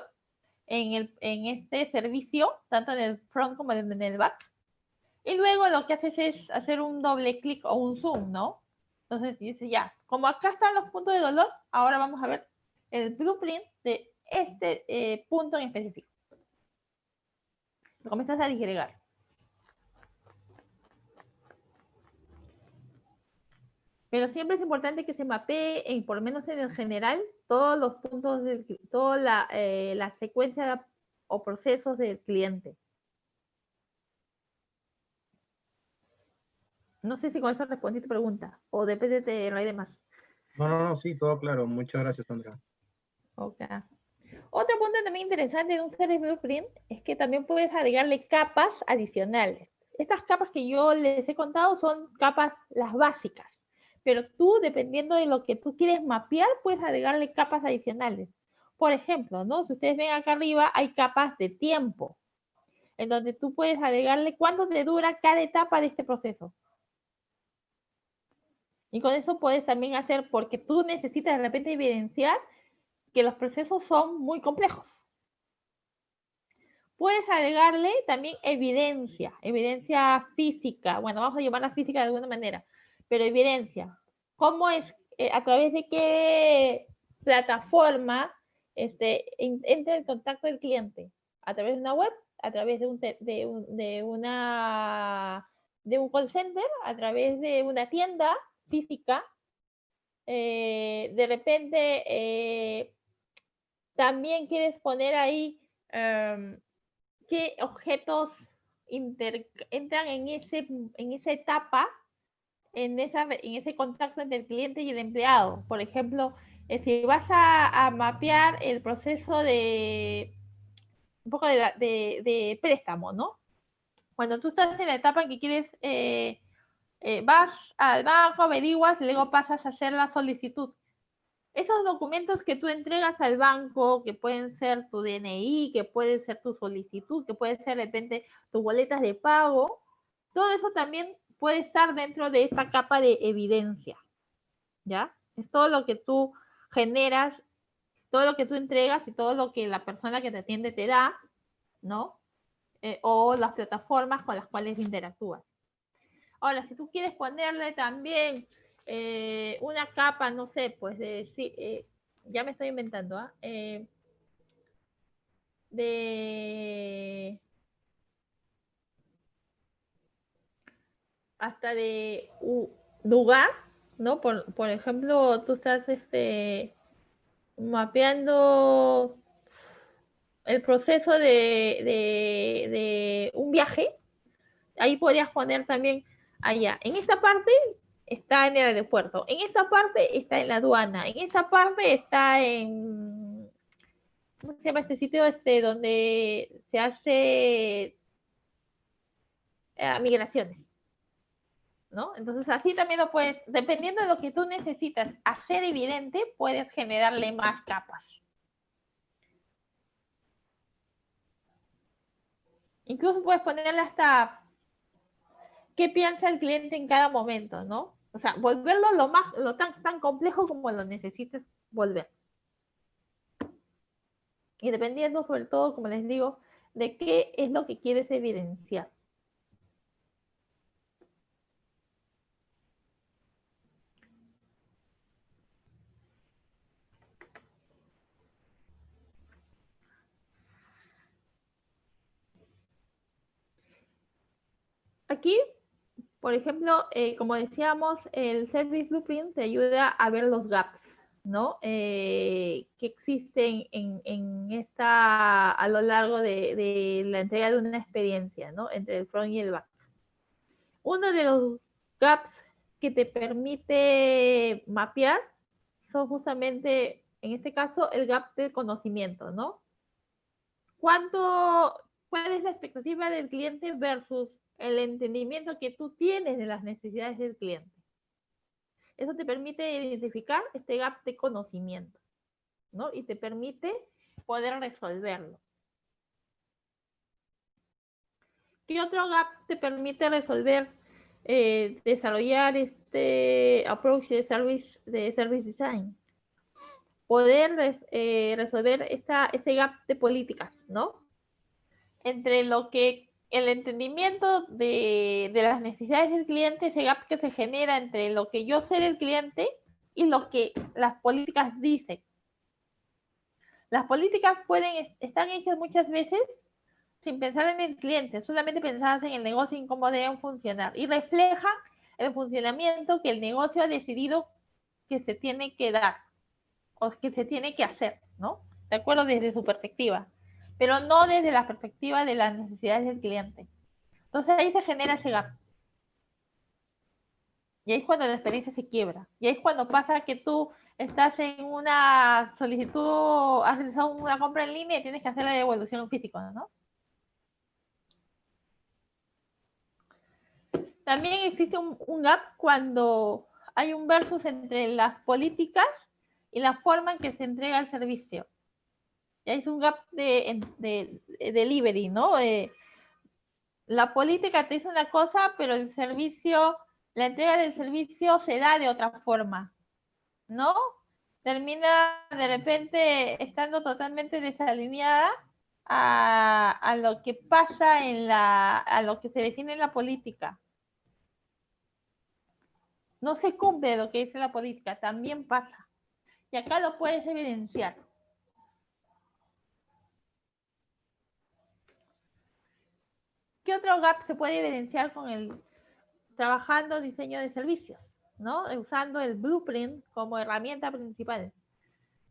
Speaker 1: en este servicio, tanto en el front como en el back. Y luego lo que haces es hacer un doble clic o un zoom, ¿no? Entonces dice ya, como acá están los puntos de dolor, ahora vamos a ver el blueprint de este punto en específico. Lo comienzas a disgregar. Pero siempre es importante que se mapee, por lo menos en el general, todos los puntos, toda la secuencia o procesos del cliente. No sé si con eso respondí tu pregunta, o depende de no hay de más.
Speaker 13: No, sí, todo claro. Muchas gracias, Sandra.
Speaker 1: Ok. Otro punto también interesante de un Service Blueprint es que también puedes agregarle capas adicionales. Estas capas que yo les he contado son capas las básicas, pero tú, dependiendo de lo que tú quieres mapear, puedes agregarle capas adicionales. Por ejemplo, ¿no? Si ustedes ven acá arriba, hay capas de tiempo, en donde tú puedes agregarle cuánto te dura cada etapa de este proceso. Y con eso puedes también hacer, porque tú necesitas de repente evidenciar que los procesos son muy complejos. Puedes agregarle también evidencia física. Bueno, vamos a llamarla física de alguna manera, pero evidencia. ¿Cómo es? ¿A través de qué plataforma entra el contacto del cliente? ¿A través de una web? ¿A través de un call center? ¿A través de una tienda física? De repente también quieres poner ahí qué objetos entran en esa etapa, en ese contacto entre el cliente y el empleado. Por ejemplo, si vas a mapear el proceso de un poco de préstamo, ¿no? Cuando tú estás en la etapa en que quieres, vas al banco, averiguas, y luego pasas a hacer la solicitud. Esos documentos que tú entregas al banco, que pueden ser tu DNI, que puede ser tu solicitud, que puede ser de repente tus boletas de pago, todo eso también puede estar dentro de esta capa de evidencia, ¿ya? Es todo lo que tú generas, todo lo que tú entregas y todo lo que la persona que te atiende te da, ¿no? O las plataformas con las cuales interactúas. Ahora, si tú quieres ponerle también una capa, no sé, pues de decir, ya me estoy inventando, ¿ah? Hasta de lugar, ¿no? Por ejemplo, tú estás mapeando el proceso de un viaje. Ahí podrías poner también allá. En esta parte está en el aeropuerto, en esta parte está en la aduana, en esta parte está en, ¿cómo se llama este sitio? Donde se hace migraciones, ¿no? Entonces así también lo puedes, dependiendo de lo que tú necesitas hacer evidente, puedes generarle más capas. Incluso puedes ponerle hasta qué piensa el cliente en cada momento, ¿no? O sea, volverlo tan complejo como lo necesites volver. Y dependiendo, sobre todo, como les digo, de qué es lo que quieres evidenciar. Aquí, por ejemplo, como decíamos, el Service Blueprint te ayuda a ver los gaps, ¿no? Que existen a lo largo de la entrega de una experiencia, ¿no? Entre el front y el back. Uno de los gaps que te permite mapear son justamente, en este caso, el gap de conocimiento, ¿no? ¿Cuál es la expectativa del cliente versus el entendimiento que tú tienes de las necesidades del cliente? Eso te permite identificar este gap de conocimiento, ¿no? Y te permite poder resolverlo. ¿Qué otro gap te permite resolver, desarrollar este approach de service design? Poder resolver este gap de políticas, ¿no? Entre lo que el entendimiento de las necesidades del cliente, ese gap que se genera entre lo que yo sé del cliente y lo que las políticas dicen. Las políticas están hechas muchas veces sin pensar en el cliente, solamente pensadas en el negocio y en cómo deben funcionar. Y reflejan el funcionamiento que el negocio ha decidido que se tiene que dar o que se tiene que hacer, ¿no? De acuerdo desde su perspectiva, pero no desde la perspectiva de las necesidades del cliente. Entonces ahí se genera ese gap. Y ahí es cuando la experiencia se quiebra. Y ahí es cuando pasa que tú estás en una solicitud, has realizado una compra en línea y tienes que hacer la devolución física, ¿no? También existe un gap cuando hay un versus entre las políticas y la forma en que se entrega el servicio. Y ahí es un gap de delivery, ¿no? La política te dice una cosa, pero el servicio, la entrega del servicio se da de otra forma, ¿no? Termina de repente estando totalmente desalineada a lo que pasa a lo que se define en la política. No se cumple lo que dice la política, también pasa. Y acá lo puedes evidenciar. ¿Qué otro gap se puede evidenciar con el trabajando diseño de servicios, ¿no? Usando el blueprint como herramienta principal?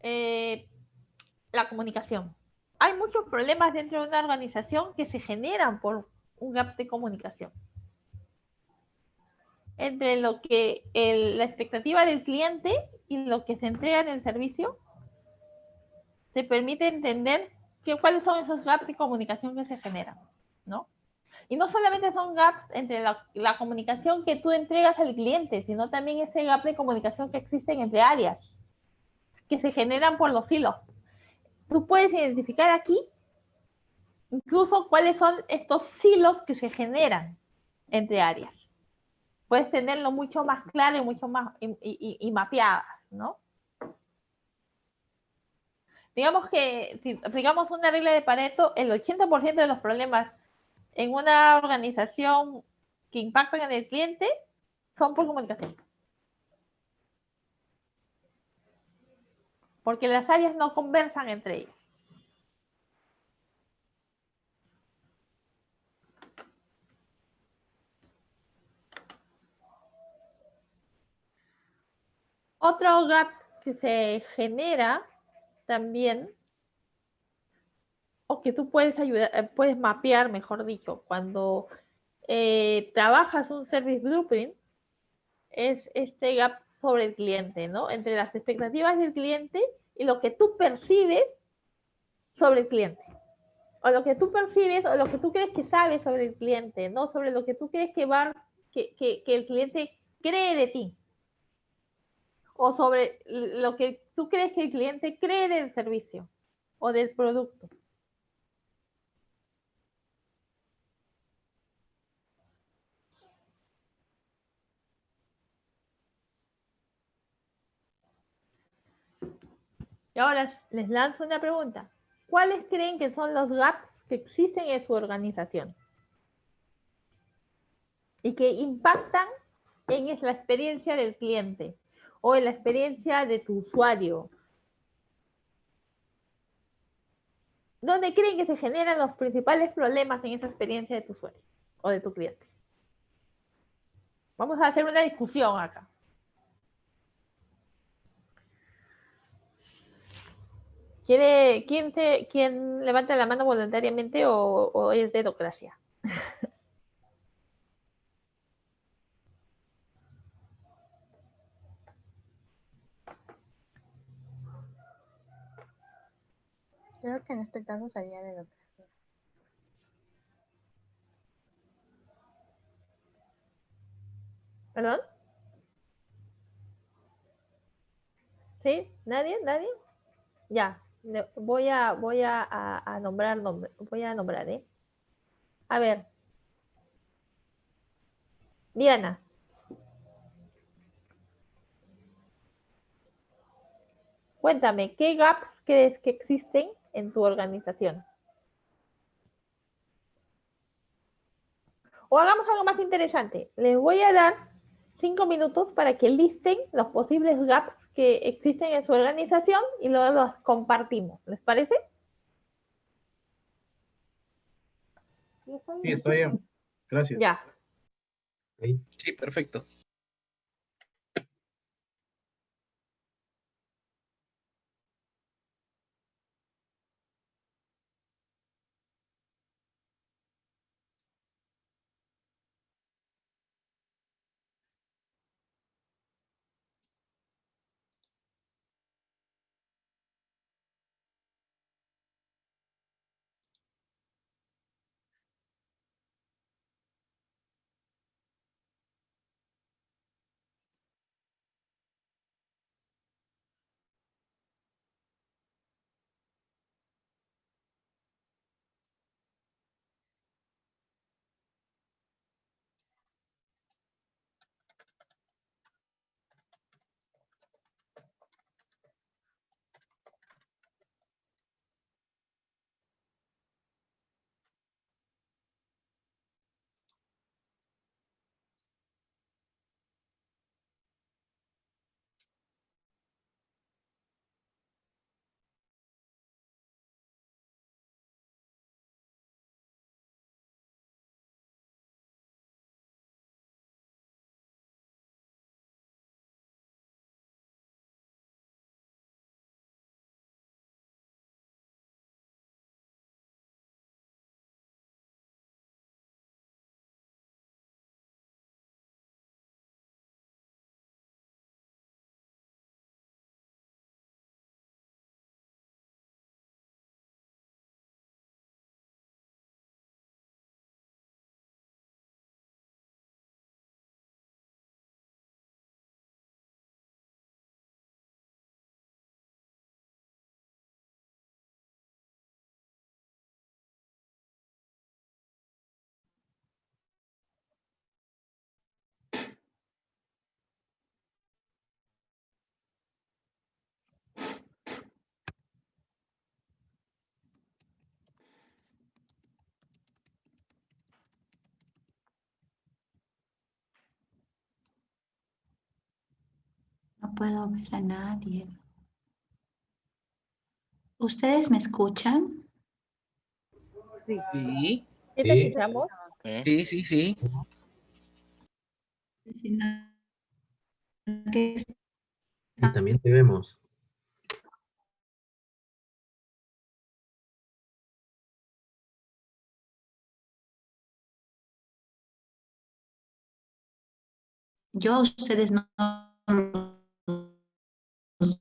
Speaker 1: La comunicación. Hay muchos problemas dentro de una organización que se generan por un gap de comunicación. entre lo que la expectativa del cliente y lo que se entrega en el servicio, te permite entender cuáles son esos gaps de comunicación que se generan, ¿no? Y no solamente son gaps entre la comunicación que tú entregas al cliente, sino también ese gap de comunicación que existen entre áreas, que se generan por los hilos. Tú puedes identificar aquí incluso cuáles son estos silos que se generan entre áreas. Puedes tenerlo mucho más claro y mucho más y mapeadas, ¿no? Digamos que si aplicamos una regla de Pareto, el 80% de los problemas en una organización que impactan en el cliente son por comunicación. Porque las áreas no conversan entre ellas. Otro gap que se genera también, o que tú puedes ayudar, puedes mapear, mejor dicho, cuando trabajas un service blueprint, es este gap sobre el cliente, ¿no? Entre las expectativas del cliente y lo que tú percibes sobre el cliente. O lo que tú percibes o lo que tú crees que sabes sobre el cliente, no sobre lo que tú crees que el cliente cree de ti. O sobre lo que tú crees que el cliente cree del servicio o del producto. Y ahora les lanzo una pregunta. ¿Cuáles creen que son los gaps que existen en su organización? Y que impactan en la experiencia del cliente o en la experiencia de tu usuario. ¿Dónde creen que se generan los principales problemas en esa experiencia de tu usuario o de tu cliente? Vamos a hacer una discusión acá. ¿Quién levanta la mano voluntariamente o es dedocracia?
Speaker 14: Creo que en este caso sería de lo que...
Speaker 1: ¿Perdón? ¿Sí? ¿Nadie? ¿Nadie? Ya. Voy a nombrar nombre. Voy a nombrar, ¿eh? A ver. Diana. Cuéntame, ¿qué gaps crees que existen en tu organización? O hagamos algo más interesante. Les voy a dar 5 minutos para que listen los posibles gaps que existen en su organización y luego los compartimos. ¿Les parece?
Speaker 13: Sí, está bien. Gracias.
Speaker 1: Ya.
Speaker 4: Sí, perfecto.
Speaker 15: No puedo ver a nadie. ¿Ustedes me escuchan?
Speaker 2: Sí.
Speaker 4: Sí.
Speaker 1: ¿Sí te
Speaker 16: Sí.
Speaker 1: escuchamos?
Speaker 4: Sí, sí, sí.
Speaker 16: Y también te vemos.
Speaker 15: Yo a ustedes no los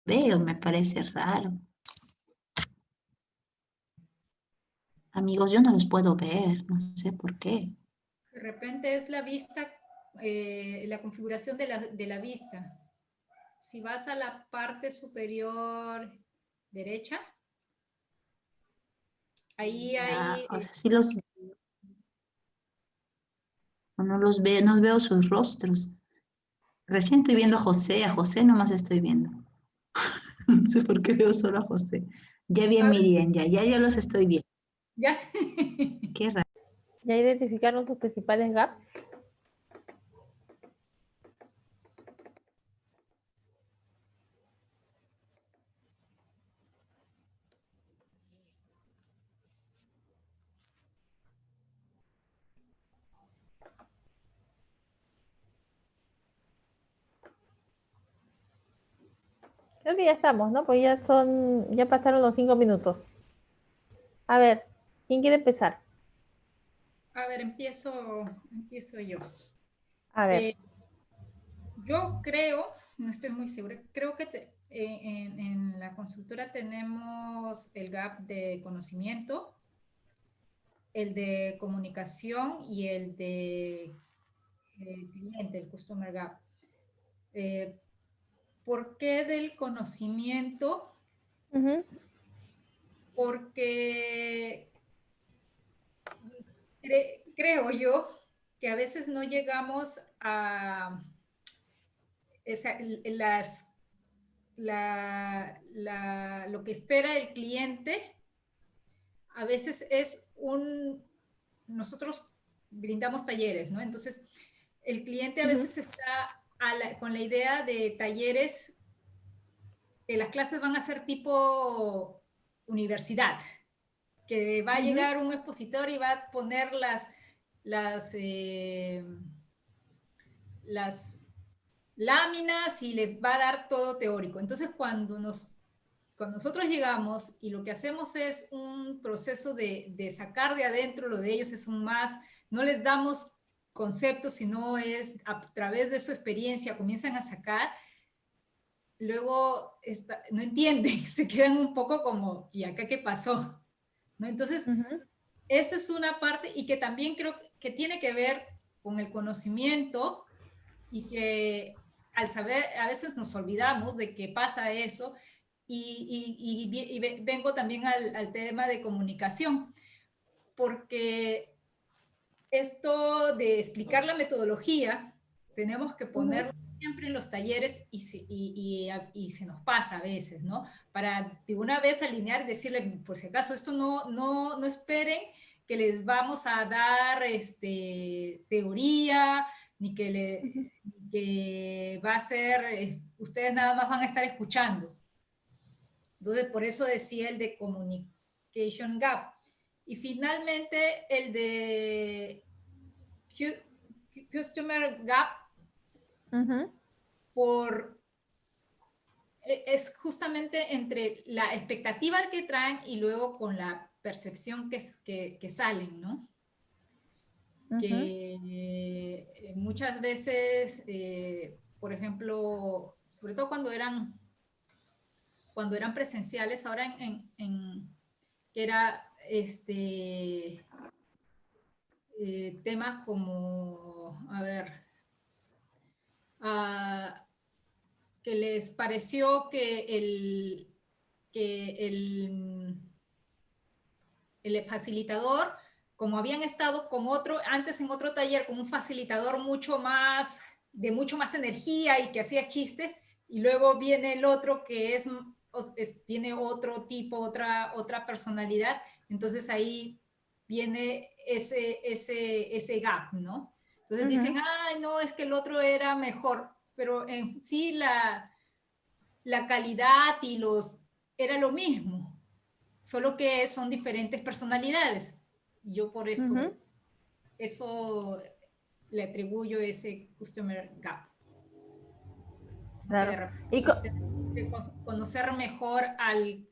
Speaker 15: veo, me parece raro. Amigos, yo no los puedo ver, no sé por qué.
Speaker 10: De repente es la vista, la configuración de la vista. Si vas a la parte superior derecha, ahí hay...
Speaker 15: O sea, sí los no los veo, no veo sus rostros. Recién estoy viendo a José nomás estoy viendo. No sé por qué veo solo a José. Ya vi a Miriam, ya los estoy viendo.
Speaker 10: Ya.
Speaker 15: Qué raro.
Speaker 1: ¿Ya identificaron sus principales gaps? Creo que ya estamos, ¿no? Pues ya pasaron los 5 minutos. A ver, ¿quién quiere empezar?
Speaker 10: A ver, empiezo yo.
Speaker 1: A ver.
Speaker 10: Yo creo, no estoy muy segura, creo que en la consultora tenemos el gap de conocimiento, el de comunicación y el de cliente, el customer gap. ¿Por qué del conocimiento? Porque creo yo que a veces no llegamos a lo que espera el cliente. A veces nosotros brindamos talleres, ¿no? Entonces, el cliente a veces está con la idea de talleres, que las clases van a ser tipo universidad, que va a llegar un expositor y va a poner las láminas y le va a dar todo teórico. Entonces, cuando nosotros llegamos y lo que hacemos es un proceso de sacar de adentro lo de ellos, no les damos conceptos, sino es a través de su experiencia, comienzan a sacar, luego no entienden, se quedan un poco como, ¿y acá qué pasó? ¿No? Entonces, eso es una parte y que también creo que tiene que ver con el conocimiento y que al saber, a veces nos olvidamos de que pasa eso y vengo también al tema de comunicación, porque esto de explicar la metodología, tenemos que ponerlo siempre en los talleres y se nos pasa a veces, ¿no? Para de una vez alinear y decirle, por si acaso, esto no esperen que les vamos a dar teoría, ni que va a ser, ustedes nada más van a estar escuchando. Entonces, por eso decía el de communication gap. Y finalmente, el de customer gap, es justamente entre la expectativa que traen y luego con la percepción que salen, ¿no? Que muchas veces, por ejemplo, sobre todo cuando eran presenciales, ahora que era temas como, a ver, que les pareció que el facilitador, como habían estado antes en otro taller con un facilitador de mucho más energía y que hacía chistes, y luego viene el otro que tiene otro tipo, otra personalidad, entonces ahí viene ese gap, ¿no? Entonces dicen, ay, no, es que el otro era mejor, pero en sí la calidad y era lo mismo, solo que son diferentes personalidades. Y yo por eso, eso le atribuyo ese customer gap.
Speaker 1: Claro.
Speaker 10: De conocer mejor al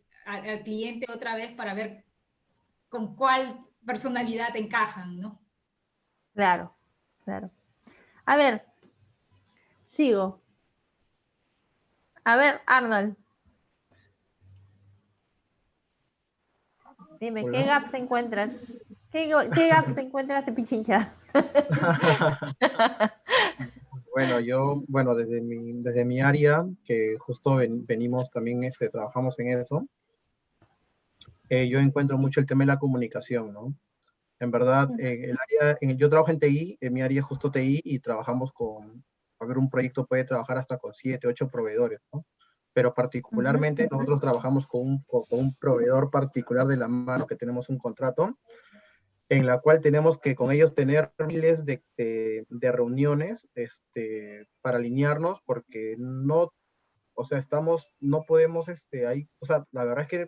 Speaker 10: cliente otra vez para ver con cuál personalidad encajan, ¿no?
Speaker 1: Claro, claro. A ver, sigo. A ver, Arnold. Dime,
Speaker 13: Hola.
Speaker 1: ¿qué gaps encuentras? ¿Qué gaps encuentras en Pichincha?
Speaker 13: Bueno, desde mi área, que justo venimos también, trabajamos en eso, yo encuentro mucho el tema de la comunicación, ¿no? En verdad, yo trabajo en TI, en mi área es justo TI, y trabajamos a ver, un proyecto puede trabajar hasta con 7, 8 proveedores, ¿no? Pero particularmente nosotros trabajamos con un proveedor particular de la mano, que tenemos un contrato, en la cual tenemos que con ellos tener miles de reuniones para alinearnos, porque no, o sea, no podemos, o sea, la verdad es que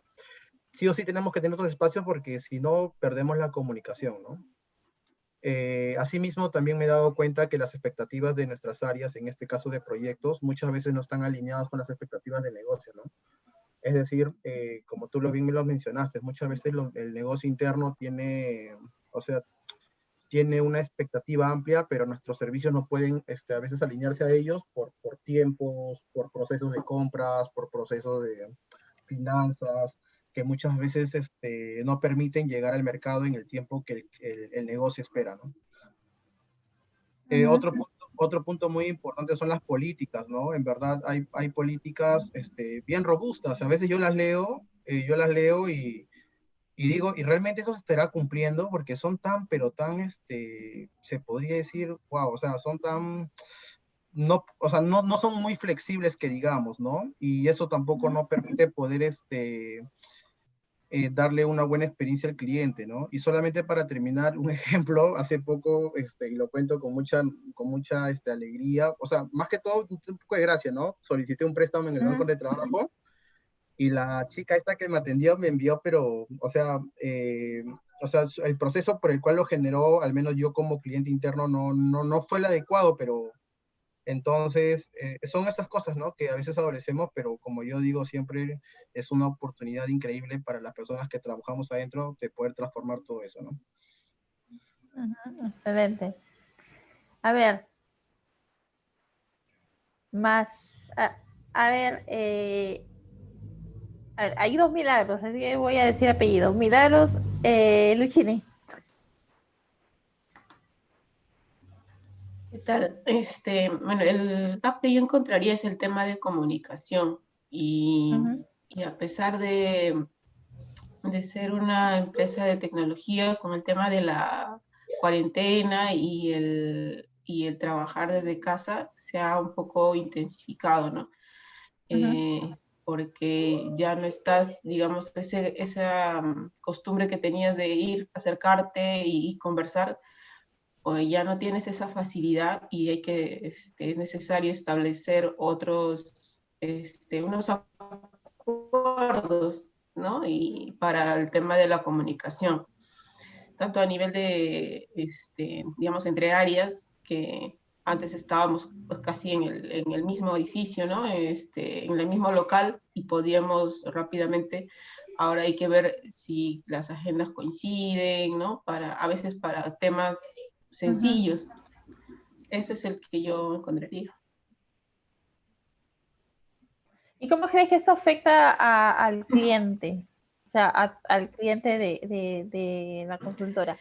Speaker 13: sí o sí tenemos que tener otros espacios, porque si no, perdemos la comunicación, ¿no? Asimismo, también me he dado cuenta que las expectativas de nuestras áreas, en este caso de proyectos, muchas veces no están alineadas con las expectativas de negocio, ¿no? Es decir, como tú bien me lo mencionaste, muchas veces el negocio interno tiene, o sea, tiene una expectativa amplia, pero nuestros servicios no pueden a veces alinearse a ellos por tiempos, por procesos de compras, por procesos de finanzas, que muchas veces no permiten llegar al mercado en el tiempo que el negocio espera, ¿no? Otro punto muy importante son las políticas, ¿no? En verdad hay políticas bien robustas. A veces yo las leo y digo, ¿y realmente eso se estará cumpliendo? Porque son pero tan, se podría decir, wow, o sea, son tan, no, o sea, no son muy flexibles, que digamos, ¿no? Y eso tampoco no permite poder, darle una buena experiencia al cliente, ¿no? Y solamente para terminar, un ejemplo, hace poco, y lo cuento con mucha alegría, o sea, más que todo, un poco de gracia, ¿no? Solicité un préstamo en el banco de trabajo, y la chica esta que me atendió me envió, pero, o sea, el proceso por el cual lo generó, al menos yo como cliente interno, no fue el adecuado, pero entonces, son esas cosas, ¿no? Que a veces adolecemos, pero como yo digo siempre, es una oportunidad increíble para las personas que trabajamos adentro de poder transformar todo eso, ¿no?
Speaker 1: Excelente. A ver, más, a ver, hay dos Milagros, así que voy a decir apellidos. Milagros Luchini.
Speaker 17: ¿Qué tal? Bueno, el gap que yo encontraría es el tema de comunicación, y a pesar de ser una empresa de tecnología, con el tema de la cuarentena y el trabajar desde casa, se ha un poco intensificado, ¿no? Porque ya no estás, digamos, esa costumbre que tenías de ir, acercarte y conversar, o ya no tienes esa facilidad, y es necesario establecer unos acuerdos, ¿no? Y para el tema de la comunicación, tanto a nivel de, digamos, entre áreas, que antes estábamos pues casi en el mismo edificio, ¿no? En el mismo local, y podíamos rápidamente. Ahora hay que ver si las agendas coinciden, ¿no? A veces para temas sencillos. Ese es el que yo encontraría.
Speaker 1: ¿Y cómo crees que eso afecta al cliente? O sea, al cliente de la consultora.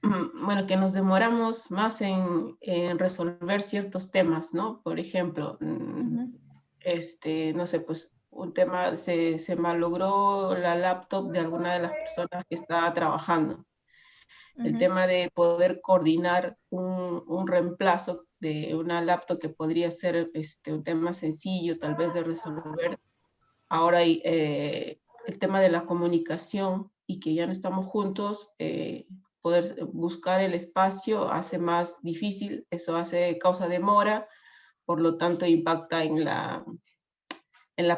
Speaker 17: Bueno, que nos demoramos más en resolver ciertos temas, ¿no? Por ejemplo, no sé, pues un tema, se malogró la laptop de alguna de las personas que estaba trabajando. El tema de poder coordinar un reemplazo de una laptop, que podría ser un tema sencillo tal vez de resolver. Ahora el tema de la comunicación, y que ya no estamos juntos, poder buscar el espacio hace más difícil, eso causa demora, por lo tanto impacta en la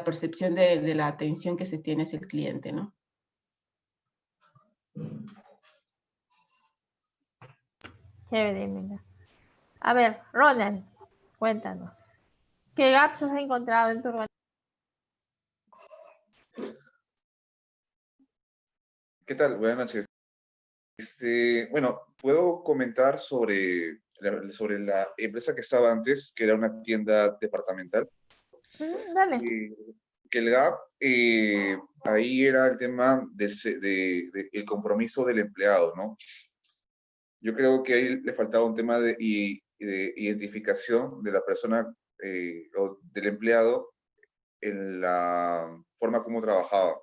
Speaker 17: percepción de la atención que se tiene hacia el cliente, ¿no?
Speaker 1: Chévere, mira. A ver, Ronald, cuéntanos. ¿Qué gaps has encontrado en tu organización?
Speaker 18: ¿Qué tal? Buenas noches. Bueno, puedo comentar sobre la empresa que estaba antes, que era una tienda departamental.
Speaker 1: Dale.
Speaker 18: Que el gap, ahí era el tema el compromiso del empleado, ¿no? Yo creo que ahí le faltaba un tema de identificación de la persona o del empleado en la forma como trabajaba.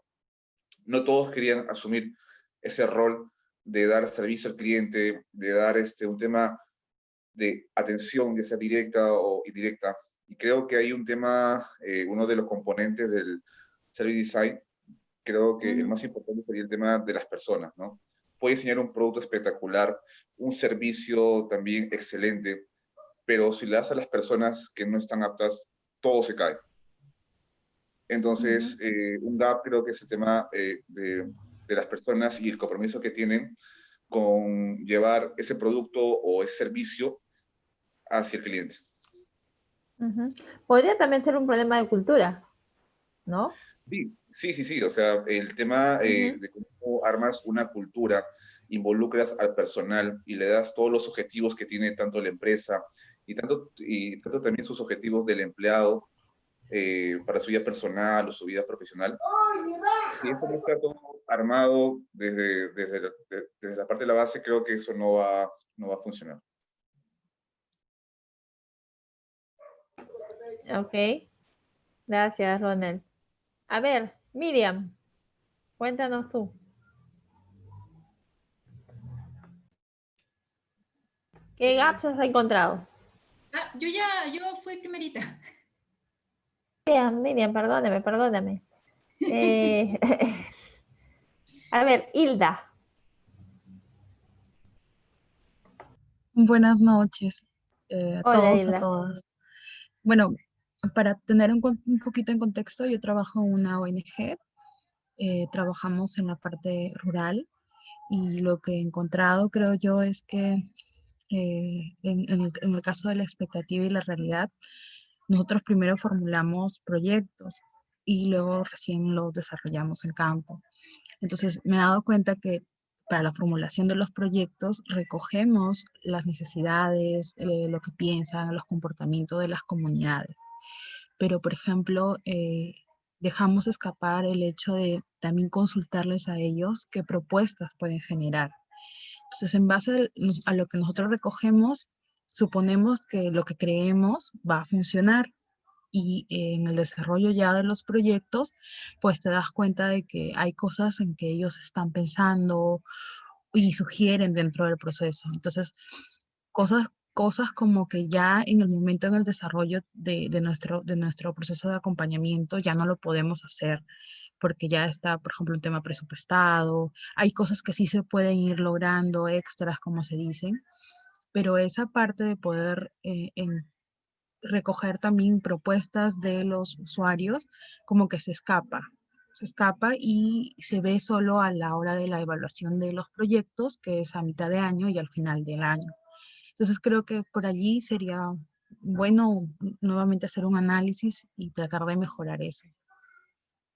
Speaker 18: No todos querían asumir ese rol de dar servicio al cliente, de dar un tema de atención, ya sea directa o indirecta. Y creo que hay un tema, uno de los componentes del Service Design, creo que el más importante sería el tema de las personas, ¿no? Puede diseñar un producto espectacular, un servicio también excelente, pero si le das a las personas que no están aptas, todo se cae. Entonces, un gap creo que es el tema de las personas y el compromiso que tienen con llevar ese producto o ese servicio hacia el cliente.
Speaker 1: Podría también ser un problema de cultura, ¿no?
Speaker 18: Sí. O sea, el tema de cómo armas una cultura, involucras al personal y le das todos los objetivos que tiene tanto la empresa y tanto también sus objetivos del empleado para su vida personal o su vida profesional. Si eso no está todo armado desde la parte de la base, creo que eso no va a funcionar.
Speaker 1: Ok. Gracias, Ronald. A ver, Miriam, cuéntanos tú. ¿Qué gaps has encontrado?
Speaker 10: Yo fui primerita.
Speaker 1: Miriam, perdóname. A ver, Hilda.
Speaker 19: Buenas noches a
Speaker 1: Hola,
Speaker 19: todos,
Speaker 1: Hilda.
Speaker 19: a todas. Bueno, para tener un poquito en contexto, yo trabajo en una ONG, trabajamos en la parte rural y lo que he encontrado, creo yo, es que en el caso de la expectativa y la realidad, nosotros primero formulamos proyectos y luego recién los desarrollamos en campo. Entonces, me he dado cuenta que para la formulación de los proyectos recogemos las necesidades, lo que piensan, los comportamientos de las comunidades. Pero, por ejemplo, dejamos escapar el hecho de también consultarles a ellos qué propuestas pueden generar. Entonces, en base a lo que nosotros recogemos, suponemos que lo que creemos va a funcionar. Y en el desarrollo ya de los proyectos, pues te das cuenta de que hay cosas en que ellos están pensando y sugieren dentro del proceso. Entonces, cosas como que ya en el momento en el desarrollo de nuestro proceso de acompañamiento ya no lo podemos hacer porque ya está, por ejemplo, un tema presupuestado. Hay cosas que sí se pueden ir logrando, extras, como se dicen, pero esa parte de poder recoger también propuestas de los usuarios, como que se escapa y se ve solo a la hora de la evaluación de los proyectos, que es a mitad de año y al final del año. Entonces creo que por allí sería bueno nuevamente hacer un análisis y tratar de mejorar eso.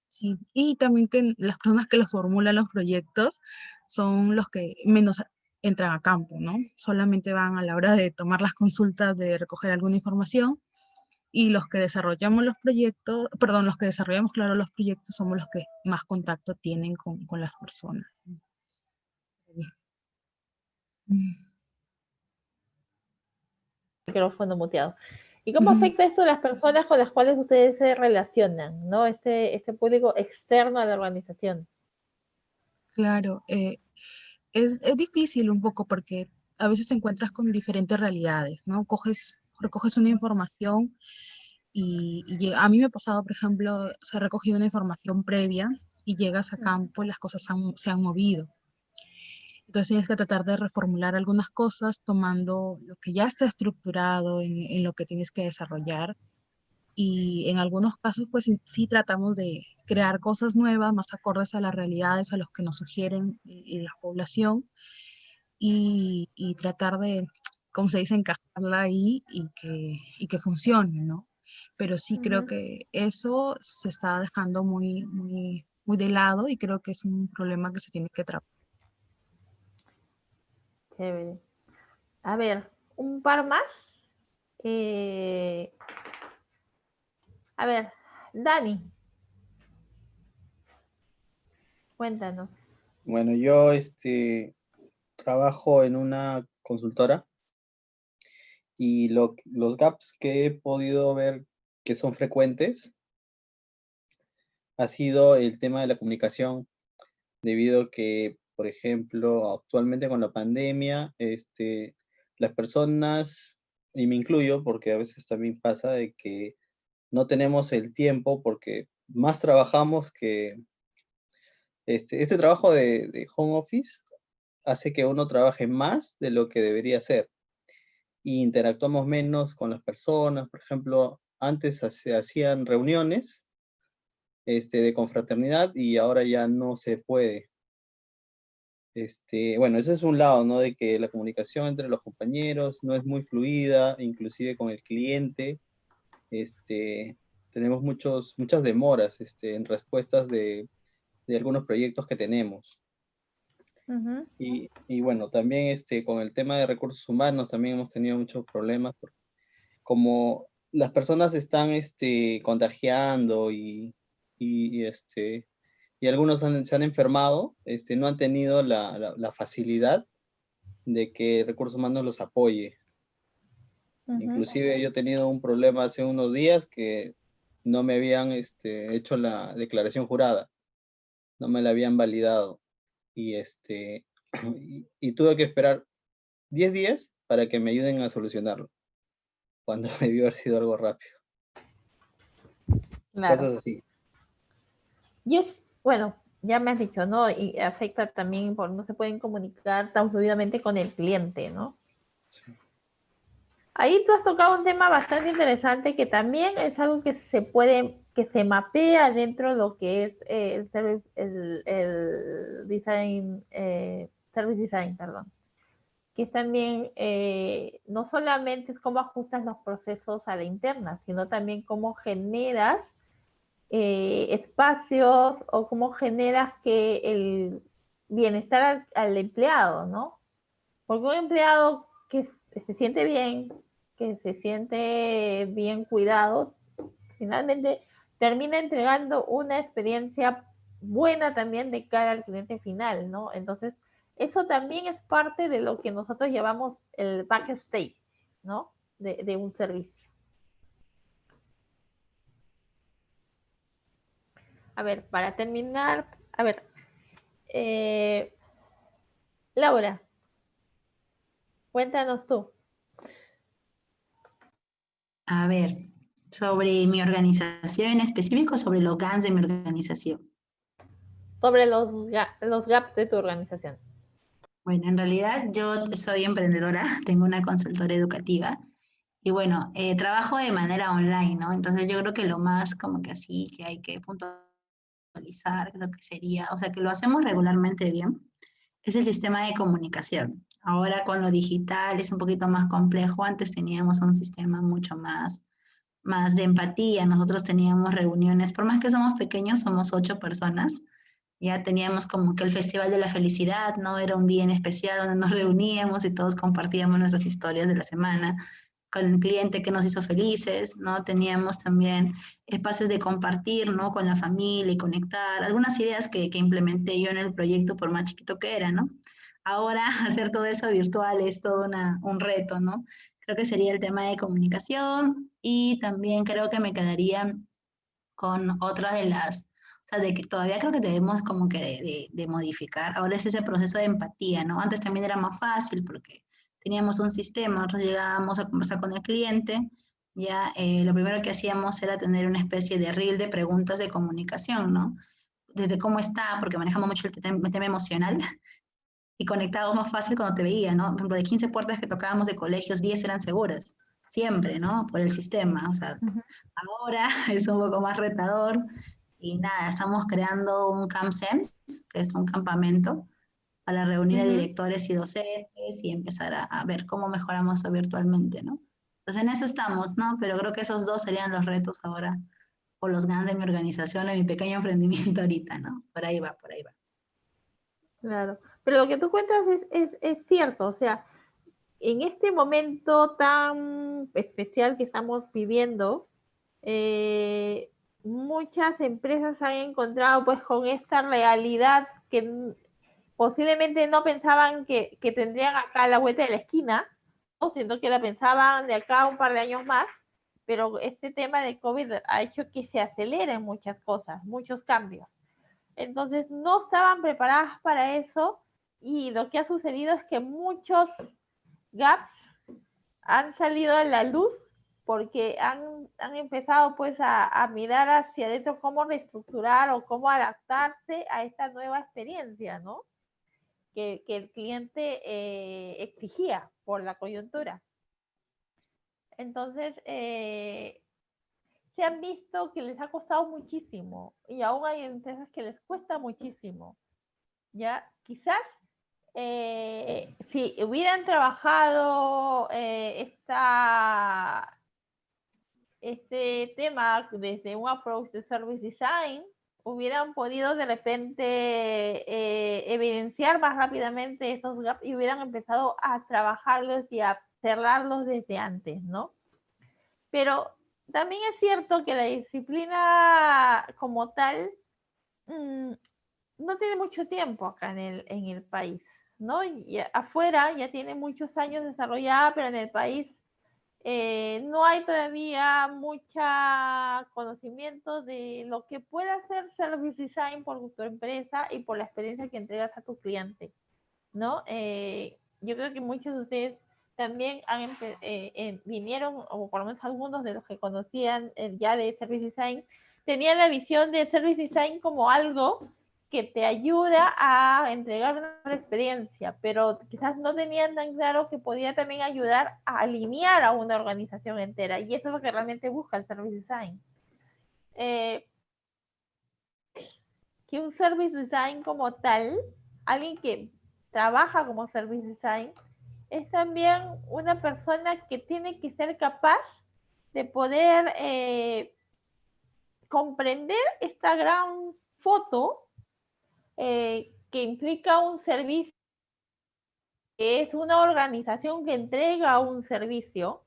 Speaker 19: Sí, y también que las personas que los formulan los proyectos son los que menos entran a campo, ¿no? Solamente van a la hora de tomar las consultas, de recoger alguna información, y los que desarrollamos los proyectos, perdón, los que desarrollamos, claro, los proyectos somos los que más contacto tienen con las personas.
Speaker 1: Micrófono muteado. ¿Y cómo afecta esto a las personas con las cuales ustedes se relacionan, ¿no? Este público externo a la organización.
Speaker 19: Claro, es difícil un poco porque a veces te encuentras con diferentes realidades, ¿no? Recoges una información y a mí me ha pasado, por ejemplo, se ha recogido una información previa y llegas a campo y las cosas se han movido. Entonces tienes que tratar de reformular algunas cosas tomando lo que ya está estructurado en lo que tienes que desarrollar. Y en algunos casos, pues sí tratamos de crear cosas nuevas, más acordes a las realidades, a los que nos sugieren la población, y tratar de, como se dice, encajarla ahí y que funcione, ¿no? Pero sí creo que eso se está dejando muy de lado y creo que es un problema que se tiene que tratar.
Speaker 1: Chévere. A ver, un par más. A ver, Dani. Cuéntanos.
Speaker 8: Bueno, yo trabajo en una consultora y los gaps que he podido ver que son frecuentes ha sido el tema de la comunicación, debido a que, por ejemplo, actualmente con la pandemia, las personas, y me incluyo porque a veces también pasa de que no tenemos el tiempo porque más trabajamos que este trabajo de home office hace que uno trabaje más de lo que debería hacer y interactuamos menos con las personas. Por ejemplo, antes se hacían reuniones de confraternidad y ahora ya no se puede. Bueno, eso es un lado, ¿no? De que la comunicación entre los compañeros no es muy fluida, inclusive con el cliente. Tenemos muchas demoras en respuestas de algunos proyectos que tenemos. Y bueno, también con el tema de recursos humanos también hemos tenido muchos problemas, porque como las personas están contagiando y algunos se han enfermado, no han tenido la facilidad de que recursos humanos los apoye. Inclusive yo he tenido un problema hace unos días que no me habían hecho la declaración jurada, no me la habían validado. Y, y tuve que esperar 10 días para que me ayuden a solucionarlo, cuando debió haber sido algo rápido.
Speaker 1: Claro.
Speaker 8: Cosas así.
Speaker 1: Bueno, ya me has dicho, ¿no? Y afecta también por no se pueden comunicar tan fluidamente con el cliente, ¿no?
Speaker 8: Sí.
Speaker 1: Ahí tú has tocado un tema bastante interesante que también es algo que se mapea dentro de lo que es el design, service design, perdón. Que también no solamente es cómo ajustas los procesos a la interna, sino también cómo generas espacios o cómo generas que el bienestar al empleado, ¿no? Porque un empleado que se siente bien, que se siente bien cuidado, finalmente termina entregando una experiencia buena también de cara al cliente final, ¿no? Entonces, eso también es parte de lo que nosotros llamamos el backstage, ¿no? De un servicio. A ver, para terminar, Laura, cuéntanos tú.
Speaker 15: A ver, sobre mi organización en específico, sobre los GANs de mi organización.
Speaker 1: Sobre los gaps de tu organización.
Speaker 15: Bueno, en realidad yo soy emprendedora, tengo una consultora educativa y bueno, trabajo de manera online, ¿no? Entonces yo creo que lo más como que así que hay que puntualizar, creo que sería, o sea, que lo hacemos regularmente bien, es el sistema de comunicación. Ahora con lo digital es un poquito más complejo, antes teníamos un sistema mucho más de empatía, nosotros teníamos reuniones, por más que somos pequeños, somos 8 personas, ya teníamos como que el Festival de la Felicidad, ¿no? Era un día en especial donde nos reuníamos y todos compartíamos nuestras historias de la semana con el cliente que nos hizo felices, ¿no? Teníamos también espacios de compartir, ¿no? Con la familia y conectar, algunas ideas que implementé yo en el proyecto por más chiquito que era, ¿no? Ahora hacer todo eso virtual es todo un reto, ¿no? Creo que sería el tema de comunicación y también creo que me quedaría con otra de las, o sea, de que todavía creo que debemos como que de modificar. Ahora es ese proceso de empatía, ¿no? Antes también era más fácil porque teníamos un sistema, nosotros llegábamos a conversar con el cliente, ya lo primero que hacíamos era tener una especie de reel de preguntas de comunicación, ¿no? Desde cómo está, porque manejamos mucho el tema emocional, y conectábamos más fácil cuando te veía, ¿no? Por ejemplo, de 15 puertas que tocábamos de colegios, 10 eran seguras, siempre, ¿no? Por el sistema, o sea, ahora es un poco más retador y nada, estamos creando un CampSense, que es un campamento para reunir a directores y docentes y empezar a ver cómo mejoramos eso virtualmente, ¿no? Entonces en eso estamos, ¿no? Pero creo que esos dos serían los retos ahora, o los ganas de mi organización, de mi pequeño emprendimiento ahorita, ¿no? Por ahí va, por ahí va.
Speaker 1: Claro, pero lo que tú cuentas es cierto, o sea, en este momento tan especial que estamos viviendo, muchas empresas han encontrado pues con esta realidad que posiblemente no pensaban que tendrían acá a la vuelta de la esquina, ¿no? Sino que la pensaban de acá a un par de años más, pero este tema de COVID ha hecho que se aceleren muchas cosas, muchos cambios. Entonces no estaban preparadas para eso y lo que ha sucedido es que muchos gaps han salido a la luz porque han empezado pues a mirar hacia adentro cómo reestructurar o cómo adaptarse a esta nueva experiencia, ¿no? Que el cliente exigía por la coyuntura. Entonces, se han visto que les ha costado muchísimo y aún hay empresas que les cuesta muchísimo. ¿Ya? Quizás si hubieran trabajado este tema desde un approach de service design, hubieran podido de repente evidenciar más rápidamente estos gaps y hubieran empezado a trabajarlos y a cerrarlos desde antes, ¿no? Pero también es cierto que la disciplina como tal no tiene mucho tiempo acá en el país, ¿no? Y afuera ya tiene muchos años desarrollada, pero en el país no hay todavía mucho conocimiento de lo que puede hacer Service Design por tu empresa y por la experiencia que entregas a tu cliente, ¿no? Yo creo que muchos de ustedes también vinieron, o por lo menos algunos de los que conocían ya de Service Design, tenían la visión de Service Design como algo que te ayuda a entregar una experiencia, pero quizás no tenían tan claro que podía también ayudar a alinear a una organización entera, y eso es lo que realmente busca el Service Design. Que un Service Design como tal, alguien que trabaja como Service Design, es también una persona que tiene que ser capaz de poder comprender esta gran foto que implica un servicio, que es una organización que entrega un servicio,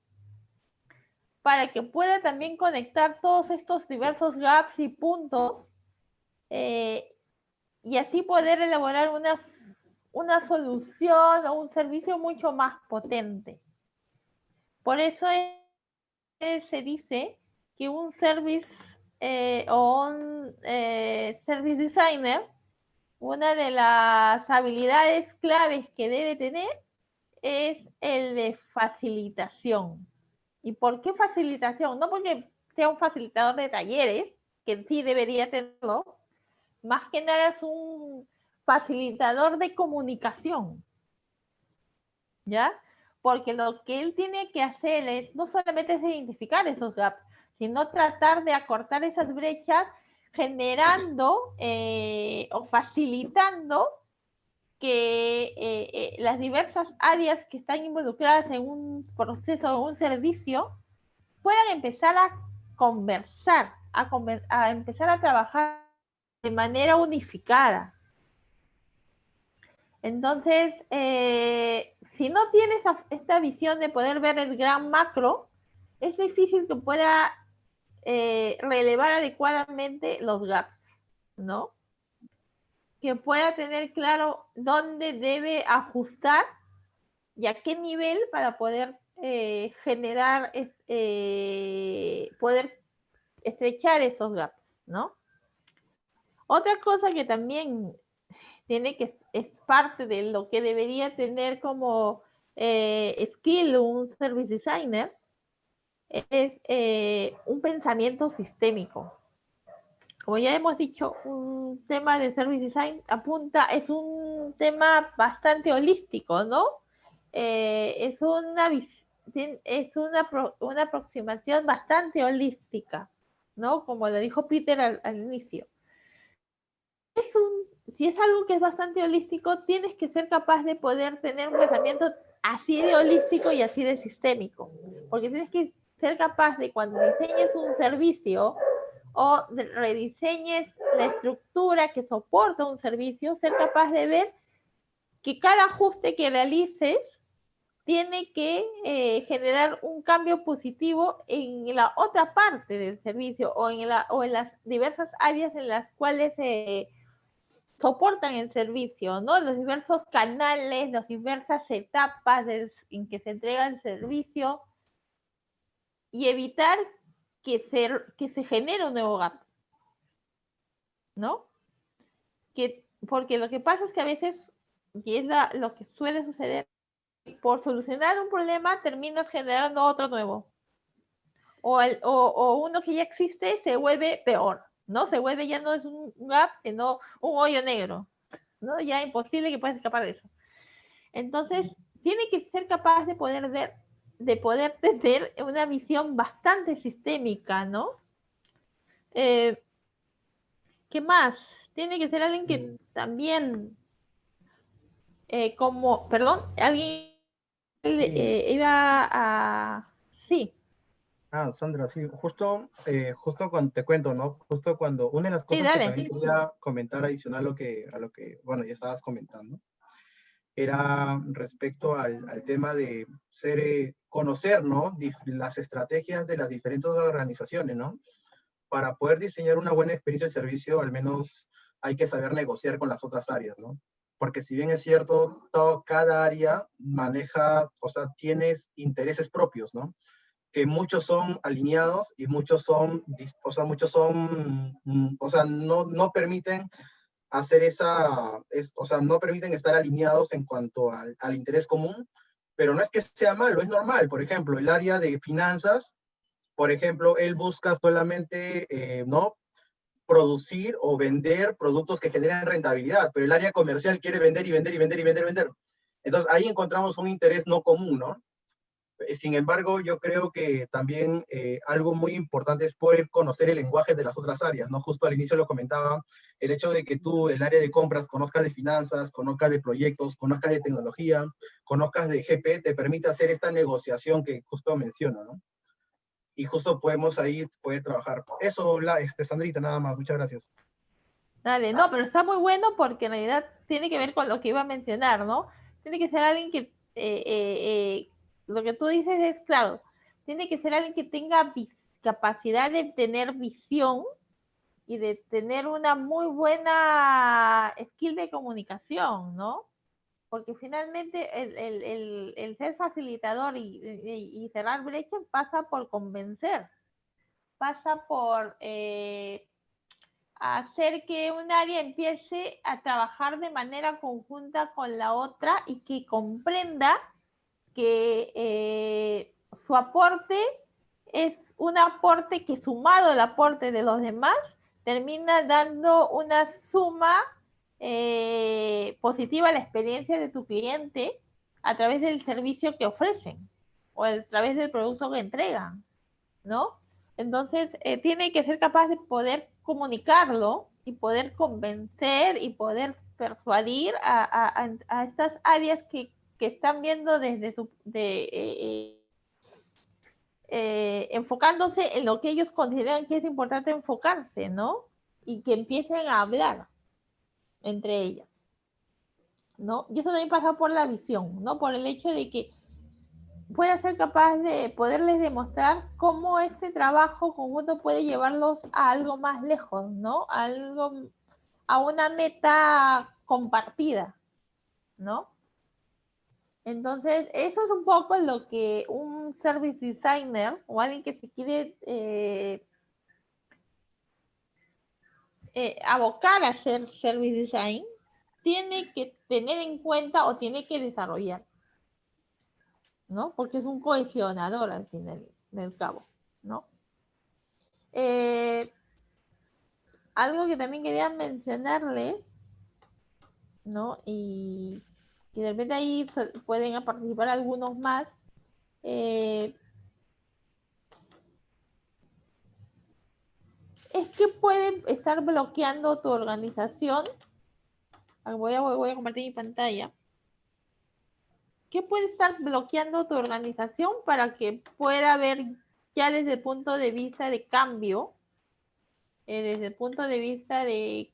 Speaker 1: para que pueda también conectar todos estos diversos gaps y puntos y así poder elaborar una solución o un servicio mucho más potente. Por eso se dice que un service o un service designer, una de las habilidades claves que debe tener es el de facilitación. ¿Y por qué facilitación? No porque sea un facilitador de talleres, que sí debería tenerlo, más que nada es un facilitador de comunicación, ¿ya? Porque lo que él tiene que hacer es, no solamente es identificar esos gaps, sino tratar de acortar esas brechas, generando o facilitando que las diversas áreas que están involucradas en un proceso o un servicio puedan empezar a conversar, a empezar a trabajar de manera unificada. Entonces, si no tienes esta visión de poder ver el gran macro, es difícil que pueda relevar adecuadamente los gaps, ¿no? Que pueda tener claro dónde debe ajustar y a qué nivel para poder generar, poder estrechar esos gaps, ¿no? Otra cosa que también es parte de lo que debería tener como skill un service designer, es un pensamiento sistémico. como ya hemos dicho, un tema de Service Design es un tema bastante holístico, ¿no? Es una aproximación bastante holística, ¿no? Como lo dijo Peter al inicio. Si es algo que es bastante holístico, tienes que ser capaz de poder tener un pensamiento así de holístico y así de sistémico, porque tienes que ser capaz de, cuando diseñes un servicio o rediseñes la estructura que soporta un servicio, ser capaz de ver que cada ajuste que realices tiene que generar un cambio positivo en la otra parte del servicio o en las diversas áreas en las cuales soportan el servicio, ¿no? Los diversos canales, las diversas etapas en que se entrega el servicio, y evitar que se genere un nuevo gap, ¿no? Porque lo que pasa es que a veces, y es lo que suele suceder, por solucionar un problema terminas generando otro nuevo. O uno que ya existe se vuelve peor, ¿no? Se vuelve, ya no es un gap, sino un hoyo negro, ¿no? Ya imposible que puedas escapar de eso. Entonces, tiene que ser capaz de poder tener una visión bastante sistémica, ¿no? ¿Qué más? Tiene que ser alguien que también, perdón, alguien iba a... Sí.
Speaker 13: Sandra, sí, justo cuando te cuento, ¿no? Justo cuando una de las cosas que también quería comentar adicional a lo que, bueno, ya estabas comentando, era respecto al tema de conocer, ¿no? Las estrategias de las diferentes organizaciones, ¿no? Para poder diseñar una buena experiencia de servicio, al menos hay que saber negociar con las otras áreas, ¿no? Porque si bien es cierto, cada área maneja, o sea, tienes intereses propios, ¿no? Que muchos son alineados y muchos son, no permiten hacer no permiten estar alineados en cuanto al interés común, pero no es que sea malo, es normal. Por ejemplo, el área de finanzas, por ejemplo, él busca solamente, ¿no? Producir o vender productos que generen rentabilidad, pero el área comercial quiere vender y vender y vender y vender y vender. Entonces ahí encontramos un interés no común, ¿no? Sin embargo, yo creo que también algo muy importante es poder conocer el lenguaje de las otras áreas, ¿no? Justo al inicio lo comentaba, el hecho de que tú, el área de compras, conozcas de finanzas, conozcas de proyectos, conozcas de tecnología, conozcas de GP, te permite hacer esta negociación que justo menciona, ¿no? Y justo podemos ahí poder trabajar. Eso, Sandrita, nada más. Muchas gracias.
Speaker 1: Dale, no, pero está muy bueno porque en realidad tiene que ver con lo que iba a mencionar, ¿no? Tiene que ser alguien que, lo que tú dices es claro, tiene que ser alguien que tenga capacidad de tener visión y de tener una muy buena skill de comunicación, ¿no? Porque finalmente el ser facilitador y cerrar brechas pasa por convencer, pasa por hacer que un área empiece a trabajar de manera conjunta con la otra y que comprenda que su aporte es un aporte que, sumado al aporte de los demás, termina dando una suma positiva a la experiencia de tu cliente a través del servicio que ofrecen o a través del producto que entregan, ¿no? Entonces, tiene que ser capaz de poder comunicarlo y poder convencer y poder persuadir a estas áreas que están viendo desde enfocándose en lo que ellos consideran que es importante enfocarse, ¿no? Y que empiecen a hablar entre ellas, ¿no? Y eso también pasa por la visión, ¿no? Por el hecho de que pueda ser capaz de poderles demostrar cómo este trabajo conjunto puede llevarlos a algo más lejos, ¿no? A una meta compartida, ¿no? Entonces, eso es un poco lo que un service designer o alguien que se quiere abocar a hacer service design tiene que tener en cuenta o tiene que desarrollar, ¿no? Porque es un cohesionador al final del cabo, ¿no? algo que también quería mencionarles, ¿no? Y que de repente ahí pueden participar algunos más. Es que pueden estar bloqueando tu organización. Voy a compartir mi pantalla. ¿Qué puede estar bloqueando tu organización para que pueda ver ya desde el punto de vista de cambio, desde el punto de vista de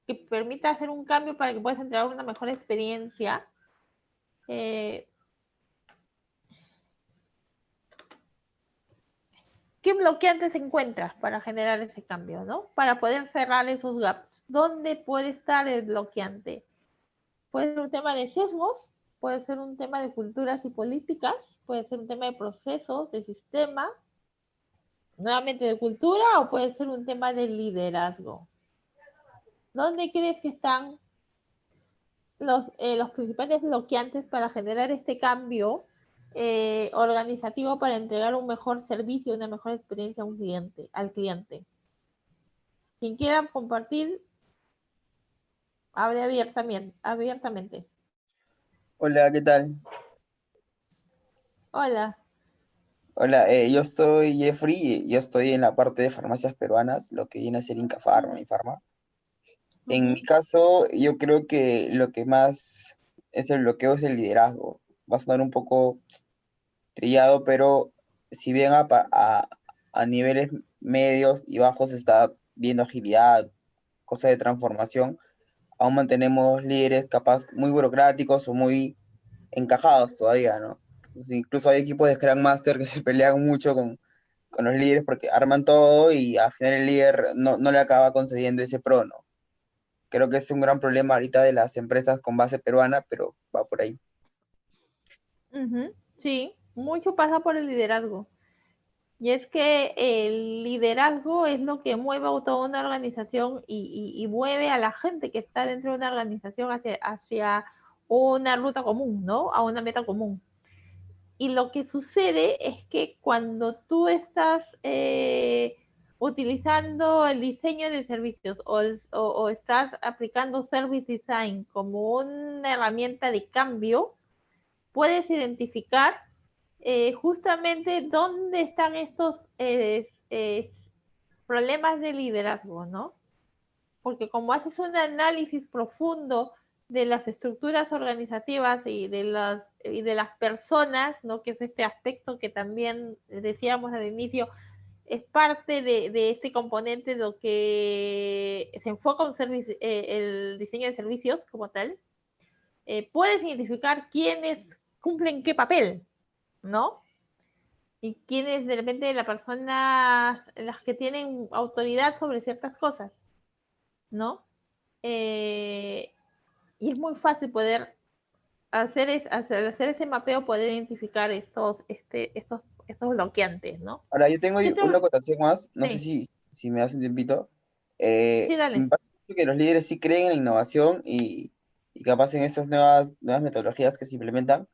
Speaker 1: que permita hacer un cambio para que puedas entregar una mejor experiencia? ¿Qué bloqueantes encuentras para generar ese cambio, ¿no? Para poder cerrar esos gaps. ¿Dónde puede estar el bloqueante? Puede ser un tema de sesgos, puede ser un tema de culturas y políticas, puede ser un tema de procesos, de sistema, nuevamente de cultura, o puede ser un tema de liderazgo. ¿Dónde crees que están los principales bloqueantes para generar este cambio organizativo para entregar un mejor servicio, una mejor experiencia a un cliente, al cliente? Quien quiera compartir, hable abiertamente.
Speaker 20: Hola, ¿qué tal?
Speaker 1: Hola.
Speaker 20: Hola, yo soy Jeffrey, y yo estoy en la parte de farmacias peruanas, lo que viene a ser Inca Pharma, Infarma. En mi caso, yo creo que lo que más es el bloqueo es el liderazgo. Va a sonar un poco trillado, pero si bien a niveles medios y bajos está viendo agilidad, cosas de transformación, aún mantenemos líderes capaz muy burocráticos o muy encajados todavía, ¿no? Entonces, incluso hay equipos de Scrum Master que se pelean mucho con los líderes porque arman todo y al final el líder no le acaba concediendo ese pro, ¿no? Creo que es un gran problema ahorita de las empresas con base peruana, pero va por ahí.
Speaker 1: Sí, mucho pasa por el liderazgo. Y es que el liderazgo es lo que mueve a toda una organización y mueve a la gente que está dentro de una organización hacia una ruta común, ¿no? A una meta común. Y lo que sucede es que cuando tú estás utilizando el diseño de servicios o estás aplicando Service Design como una herramienta de cambio, puedes identificar justamente dónde están estos problemas de liderazgo, ¿no? Porque como haces un análisis profundo de las estructuras organizativas y de las personas, ¿no? Que es este aspecto que también decíamos al inicio, es parte de este componente de lo que se enfoca el diseño de servicios como tal. Puedes identificar quiénes cumplen qué papel, ¿no? Y quiénes de repente las que tienen autoridad sobre ciertas cosas, ¿no? Y es muy fácil poder hacer ese mapeo, poder identificar estos bloqueantes, ¿no?
Speaker 20: Ahora, yo tengo una acotación más, no sé
Speaker 1: Sí.
Speaker 20: si me das un tiempito.
Speaker 1: Sí, dale.
Speaker 20: Me parece que los líderes sí creen en la innovación y capaz en estas nuevas metodologías que se implementan,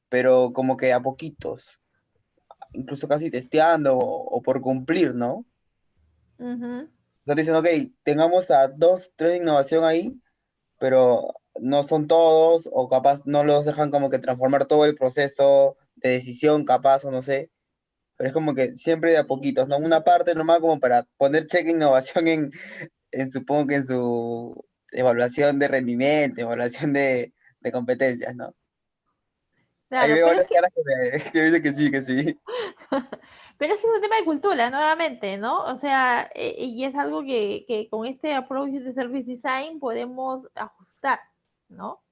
Speaker 20: pero como que a poquitos, incluso casi testeando o por cumplir, ¿no? Entonces dicen, ok, tengamos a 2, 3 de innovación ahí, pero no son todos, o capaz no los dejan como que transformar todo el proceso de decisión, capaz, o no sé. Pero es como que siempre de a poquitos, ¿no? Una parte nomás como para poner check innovación supongo que en su evaluación de rendimiento, evaluación de competencias, ¿no?
Speaker 1: Claro,
Speaker 20: Ahí veo
Speaker 1: pero
Speaker 20: las caras que me dicen que sí, que sí.
Speaker 1: Pero ese es un tema de cultura, nuevamente, ¿no? O sea, y es algo que con este approach de Service Design podemos ajustar, ¿no? O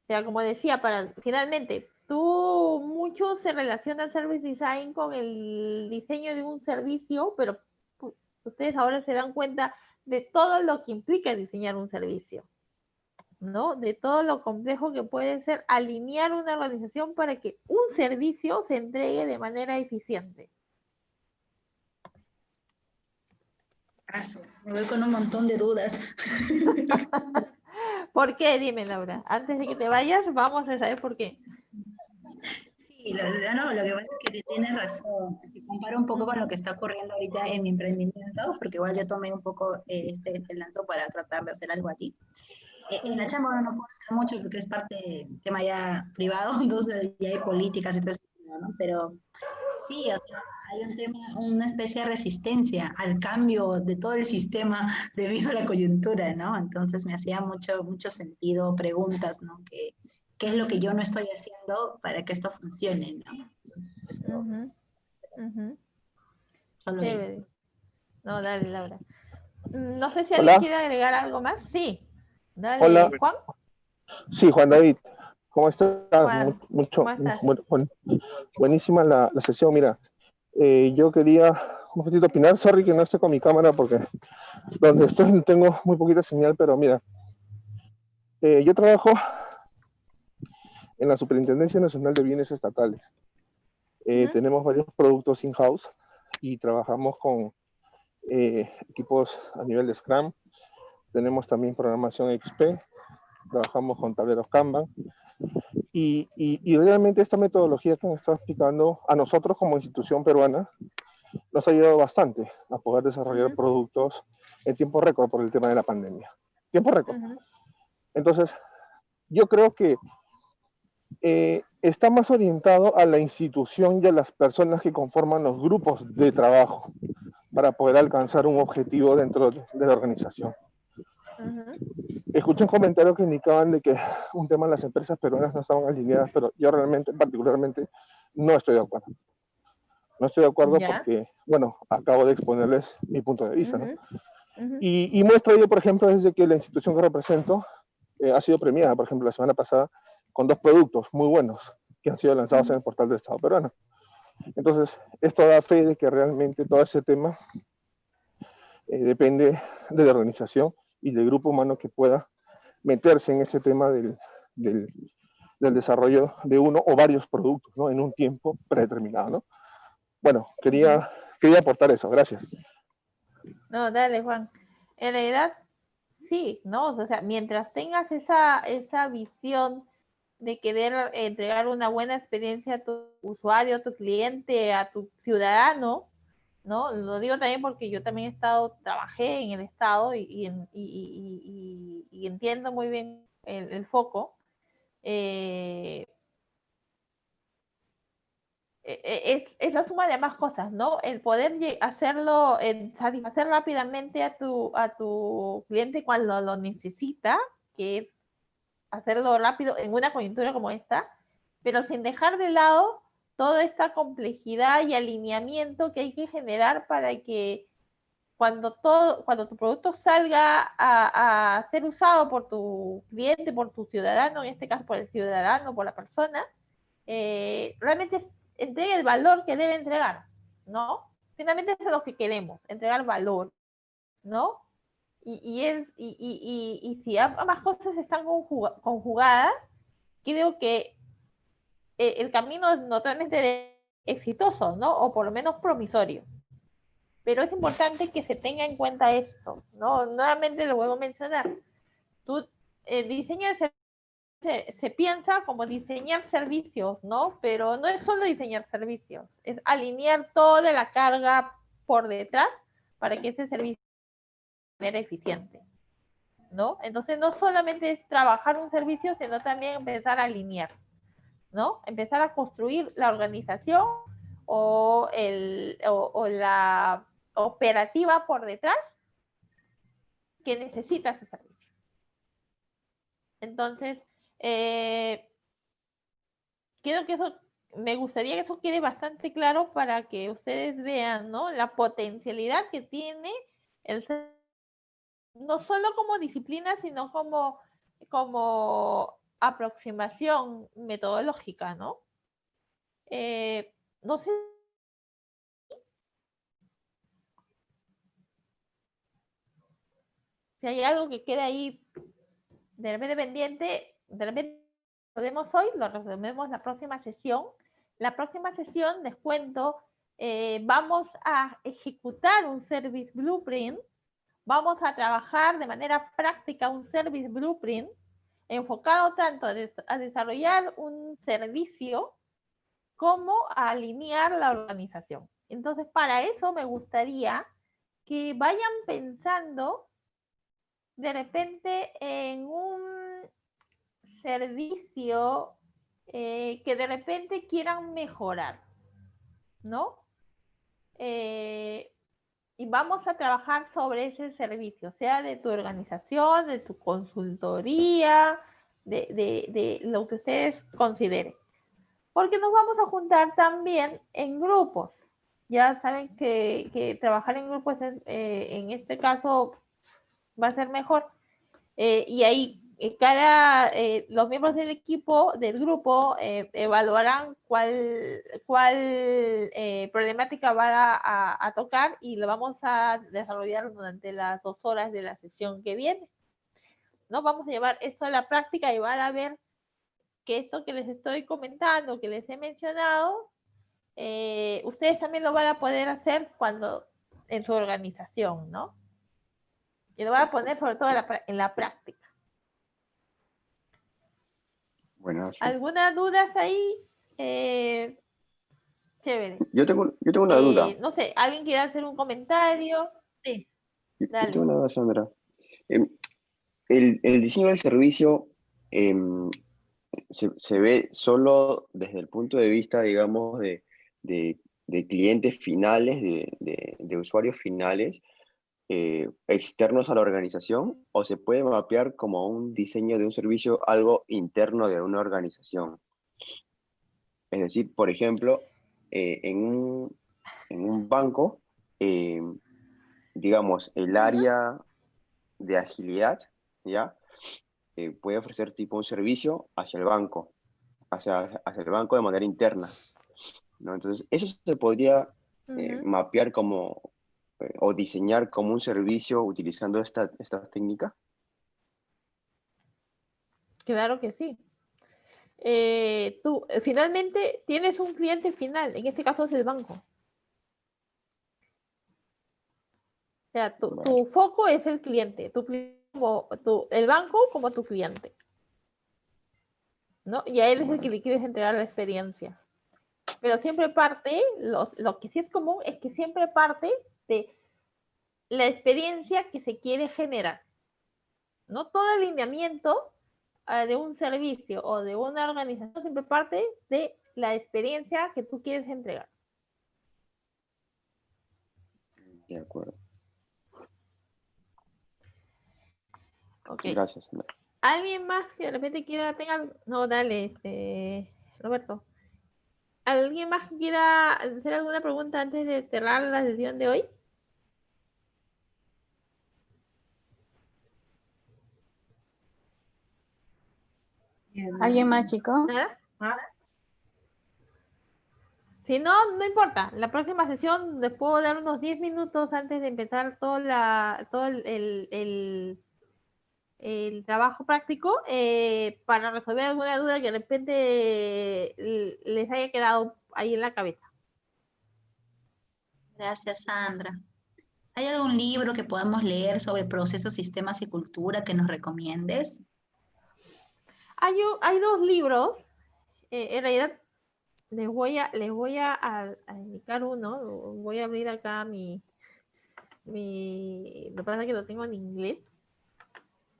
Speaker 1: sea, como decía, finalmente, mucho se relaciona Service Design con el diseño de un servicio, pero ustedes ahora se dan cuenta de todo lo que implica diseñar un servicio, ¿no? De todo lo complejo que puede ser alinear una organización para que un servicio se entregue de manera eficiente.
Speaker 15: Me voy con un montón de dudas.
Speaker 1: ¿Por qué? Dime, Laura. Antes de que te vayas, vamos a saber por qué.
Speaker 15: Sí, Sí, no, lo que pasa es que tienes razón. Si comparo un poco con lo que está ocurriendo ahorita en mi emprendimiento, porque igual yo tomé un poco este lanzo para tratar de hacer algo aquí. En la chamba no puedo hacer mucho porque es parte del tema ya privado, entonces ya hay políticas y todo eso, ¿no? Pero sí, o sea, hay un tema, una especie de resistencia al cambio de todo el sistema debido a la coyuntura, ¿no? Entonces me hacía mucho sentido preguntas, ¿no? ¿Qué es lo que yo no estoy haciendo para que esto funcione, ¿no? Entonces, esto, solo digo.
Speaker 1: Chévere. No, dale, Laura. No sé si
Speaker 21: Hola.
Speaker 1: alguien quiere agregar algo más. Sí. Dale,
Speaker 21: Hola.
Speaker 1: Juan.
Speaker 21: Sí, Juan David. ¿Cómo estás?
Speaker 1: Juan, ¿cómo estás?
Speaker 21: Buenísima la sesión. Mira, yo quería un poquito opinar. Sorry que no estoy con mi cámara porque donde estoy tengo muy poquita señal, pero mira, yo trabajo en la Superintendencia Nacional de Bienes Estatales. Tenemos varios productos in-house y trabajamos con equipos a nivel de Scrum. Tenemos también programación XP, trabajamos con tableros Kanban. Y realmente esta metodología que me está explicando a nosotros como institución peruana nos ha ayudado bastante a poder desarrollar productos en tiempo récord por el tema de la pandemia. Tiempo récord. Entonces, yo creo que está más orientado a la institución y a las personas que conforman los grupos de trabajo para poder alcanzar un objetivo dentro de la organización. Escuché un comentario que indicaban de que un tema de las empresas peruanas no estaban alineadas, pero yo realmente, particularmente, no estoy de acuerdo. No estoy de acuerdo porque, bueno, acabo de exponerles mi punto de vista, ¿no? Y muestro ello, por ejemplo, desde que la institución que represento ha sido premiada, por ejemplo, la semana pasada, con 2 productos muy buenos que han sido lanzados en el portal del Estado peruano. Entonces, esto da fe de que realmente todo ese tema depende de la organización y del grupo humano que pueda meterse en ese tema del desarrollo de uno o varios productos, ¿no? En un tiempo predeterminado, ¿no? Bueno, quería aportar eso. Gracias.
Speaker 1: No, dale, Juan. En realidad, sí, ¿no? O sea, mientras tengas esa visión de querer entregar una buena experiencia a tu usuario, a tu cliente, a tu ciudadano, ¿no? Lo digo también porque yo también trabajé en el Estado y entiendo muy bien el foco. Es la suma de más cosas, ¿no? El poder hacerlo, satisfacer rápidamente a tu cliente cuando lo necesita, que es hacerlo rápido en una coyuntura como esta, pero sin dejar de lado toda esta complejidad y alineamiento que hay que generar para que cuando tu producto salga a ser usado por tu cliente, por tu ciudadano, en este caso por el ciudadano, por la persona, realmente entregue el valor que debe entregar, ¿no? Finalmente eso es lo que queremos, entregar valor, ¿no? Y si ambas cosas están conjugadas, creo que el camino es notablemente exitoso, ¿no? O por lo menos promisorio. Pero es importante que se tenga en cuenta esto, ¿no? Nuevamente lo vuelvo a mencionar. Tú diseñas se piensa como diseñar servicios, ¿no? Pero no es solo diseñar servicios, es alinear toda la carga por detrás para que ese servicio sea de manera eficiente, ¿no? Entonces no solamente es trabajar un servicio, sino también empezar a alinear, ¿no? Empezar a construir la organización o la operativa por detrás que necesita ese servicio. Entonces, creo que eso, me gustaría que eso quede bastante claro para que ustedes vean, ¿no? La potencialidad que tiene el ser, no solo como disciplina, sino como aproximación metodológica, ¿no? No sé. Si hay algo que queda ahí de repente pendiente, de repente podemos hoy, lo resolvemos la próxima sesión. La próxima sesión, les cuento, vamos a ejecutar un Service Blueprint, vamos a trabajar de manera práctica un Service Blueprint enfocado tanto a desarrollar un servicio cómo alinear la organización. Entonces, para eso me gustaría que vayan pensando de repente en un servicio que de repente quieran mejorar, ¿no? Y vamos a trabajar sobre ese servicio, sea de tu organización, de tu consultoría, de lo que ustedes consideren. Porque nos vamos a juntar también en grupos. Ya saben que trabajar en grupos en este caso va a ser mejor. Y ahí los miembros del equipo, del grupo, evaluarán cuál problemática va a tocar y lo vamos a desarrollar durante las 2 horas de la sesión que viene. ¿No? Vamos a llevar esto a la práctica y van a ver que esto que les estoy comentando, que les he mencionado, ustedes también lo van a poder hacer en su organización, ¿no? Y lo van a poner sobre todo en la práctica.
Speaker 9: Bueno, sí.
Speaker 1: ¿Alguna duda ahí? Chévere.
Speaker 9: Yo tengo una duda.
Speaker 1: No sé, ¿alguien quiere hacer un comentario? Sí,
Speaker 9: Yo
Speaker 1: dale.
Speaker 9: tengo una duda, Sandra. El diseño del servicio se ve solo desde el punto de vista, digamos, de clientes finales, de usuarios finales, externos a la organización, o se puede mapear como un diseño de un servicio algo interno de una organización. Es decir, por ejemplo, en un banco, digamos, el área de agilidad, ¿ya? Puede ofrecer tipo un servicio hacia el banco, hacia el banco de manera interna, ¿no? Entonces, eso se podría mapear como, o diseñar como un servicio utilizando esta técnica.
Speaker 1: Claro que sí. Tú finalmente tienes un cliente final, en este caso es el banco. O sea, tu foco es el cliente, el banco como tu cliente, ¿no? Y a él es el que le quieres entregar la experiencia. Pero siempre parte, lo que sí es común es que siempre parte de la experiencia que se quiere generar, ¿no? Todo alineamiento de un servicio o de una organización siempre parte de la experiencia que tú quieres entregar.
Speaker 9: De acuerdo.
Speaker 1: Okay.
Speaker 9: Gracias, Sandra.
Speaker 1: ¿Alguien más que de repente tenga... No, dale, Roberto. ¿Alguien más quiera hacer alguna pregunta antes de cerrar la sesión de hoy?
Speaker 14: ¿Alguien más, chicos?
Speaker 1: ¿Nada? Si no, no importa. La próxima sesión les puedo dar unos 10 minutos antes de empezar todo el trabajo práctico para resolver alguna duda que de repente les haya quedado ahí en la cabeza.
Speaker 15: Gracias, Sandra. ¿Hay algún libro que podamos leer sobre procesos, sistemas y cultura que nos recomiendes?
Speaker 1: Hay 2 libros. En realidad, les voy a indicar uno. Voy a abrir acá lo que pasa es que lo tengo en inglés.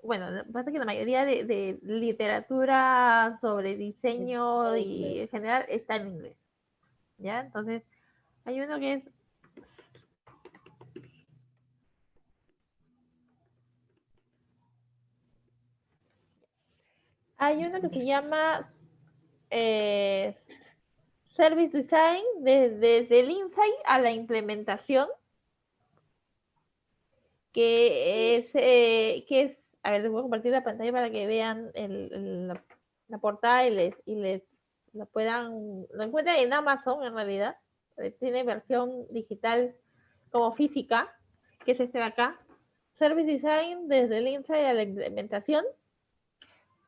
Speaker 1: Bueno, lo que pasa es que la mayoría de literatura sobre diseño y en general está en inglés. ¿Ya? Entonces, hay uno que es... Hay uno que se llama Service Design, desde el insight a la implementación, que es, a ver, les voy a compartir la pantalla para que vean la portada y lo encuentran en Amazon en realidad, tiene versión digital como física, que es este de acá, Service Design desde el insight a la implementación,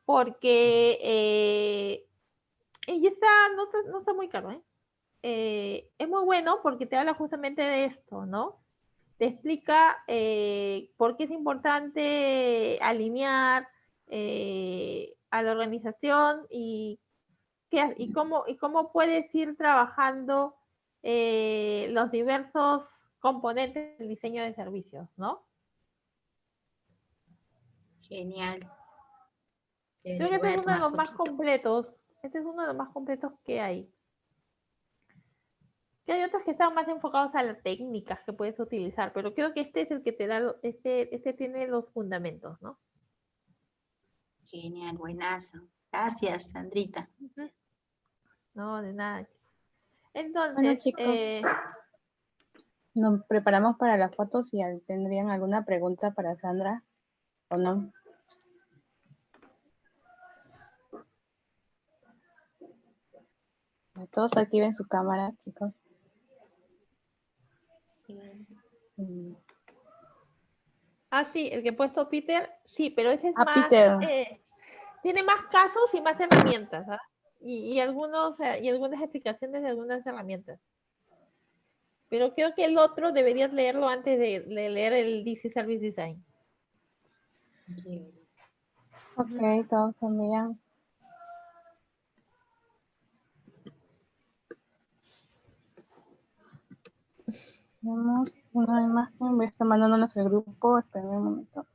Speaker 1: porque y no está muy caro, es muy bueno porque te habla justamente de esto, ¿no? Te explica por qué es importante alinear a la organización y y cómo puedes ir trabajando los diversos componentes del diseño de servicios, ¿no?
Speaker 15: Genial.
Speaker 1: Creo que este es uno de los más completos. Este es uno de los más completos que hay. Que hay otros que están más enfocados a las técnicas que puedes utilizar, pero creo que este es el que te da, este tiene los fundamentos, ¿no?
Speaker 15: Genial, buenazo. Gracias, Sandrita.
Speaker 1: No, de nada. Entonces,
Speaker 14: Bueno, chicos, nos preparamos para las fotos y tendrían alguna pregunta para Sandra o no. Todos activen su cámara, chicos.
Speaker 1: Sí, el que he puesto Peter, sí, pero ese es más,
Speaker 14: Peter.
Speaker 1: Tiene más casos y más herramientas, ¿ah? Y algunas explicaciones de algunas herramientas. Pero creo que el otro deberías leerlo antes de leer el DC Service Design.
Speaker 14: Ok, todos también. Tenemos una imagen, voy a estar mandándonos el grupo, esperen un momento.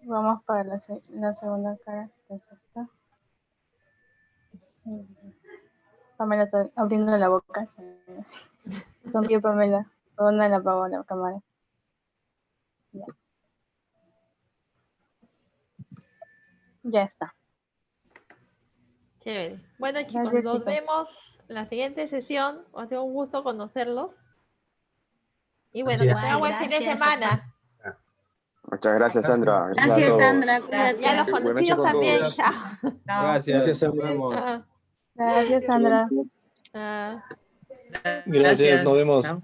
Speaker 14: Vamos para la segunda cara, que es esta. Pamela está abriendo la boca. Sonríe, Pamela. ¿Dónde la apagó la cámara? Ya. Ya está.
Speaker 1: Chévere. Bueno, chicos,
Speaker 14: Gracias,
Speaker 1: nos
Speaker 14: chicos.
Speaker 1: vemos en la siguiente sesión. Ha sido un gusto conocerlos. Y bueno,
Speaker 16: Gracias.
Speaker 1: que tengan buen fin de semana.
Speaker 9: Muchas gracias, Sandra. Gracias a
Speaker 14: Gracias,
Speaker 9: todos.
Speaker 14: Sandra.
Speaker 1: Y a los conocidos también. Chao.
Speaker 8: Gracias. Nos vemos.
Speaker 14: Gracias, Sandra.
Speaker 1: Ah.
Speaker 5: Gracias, nos vemos.
Speaker 15: Chao.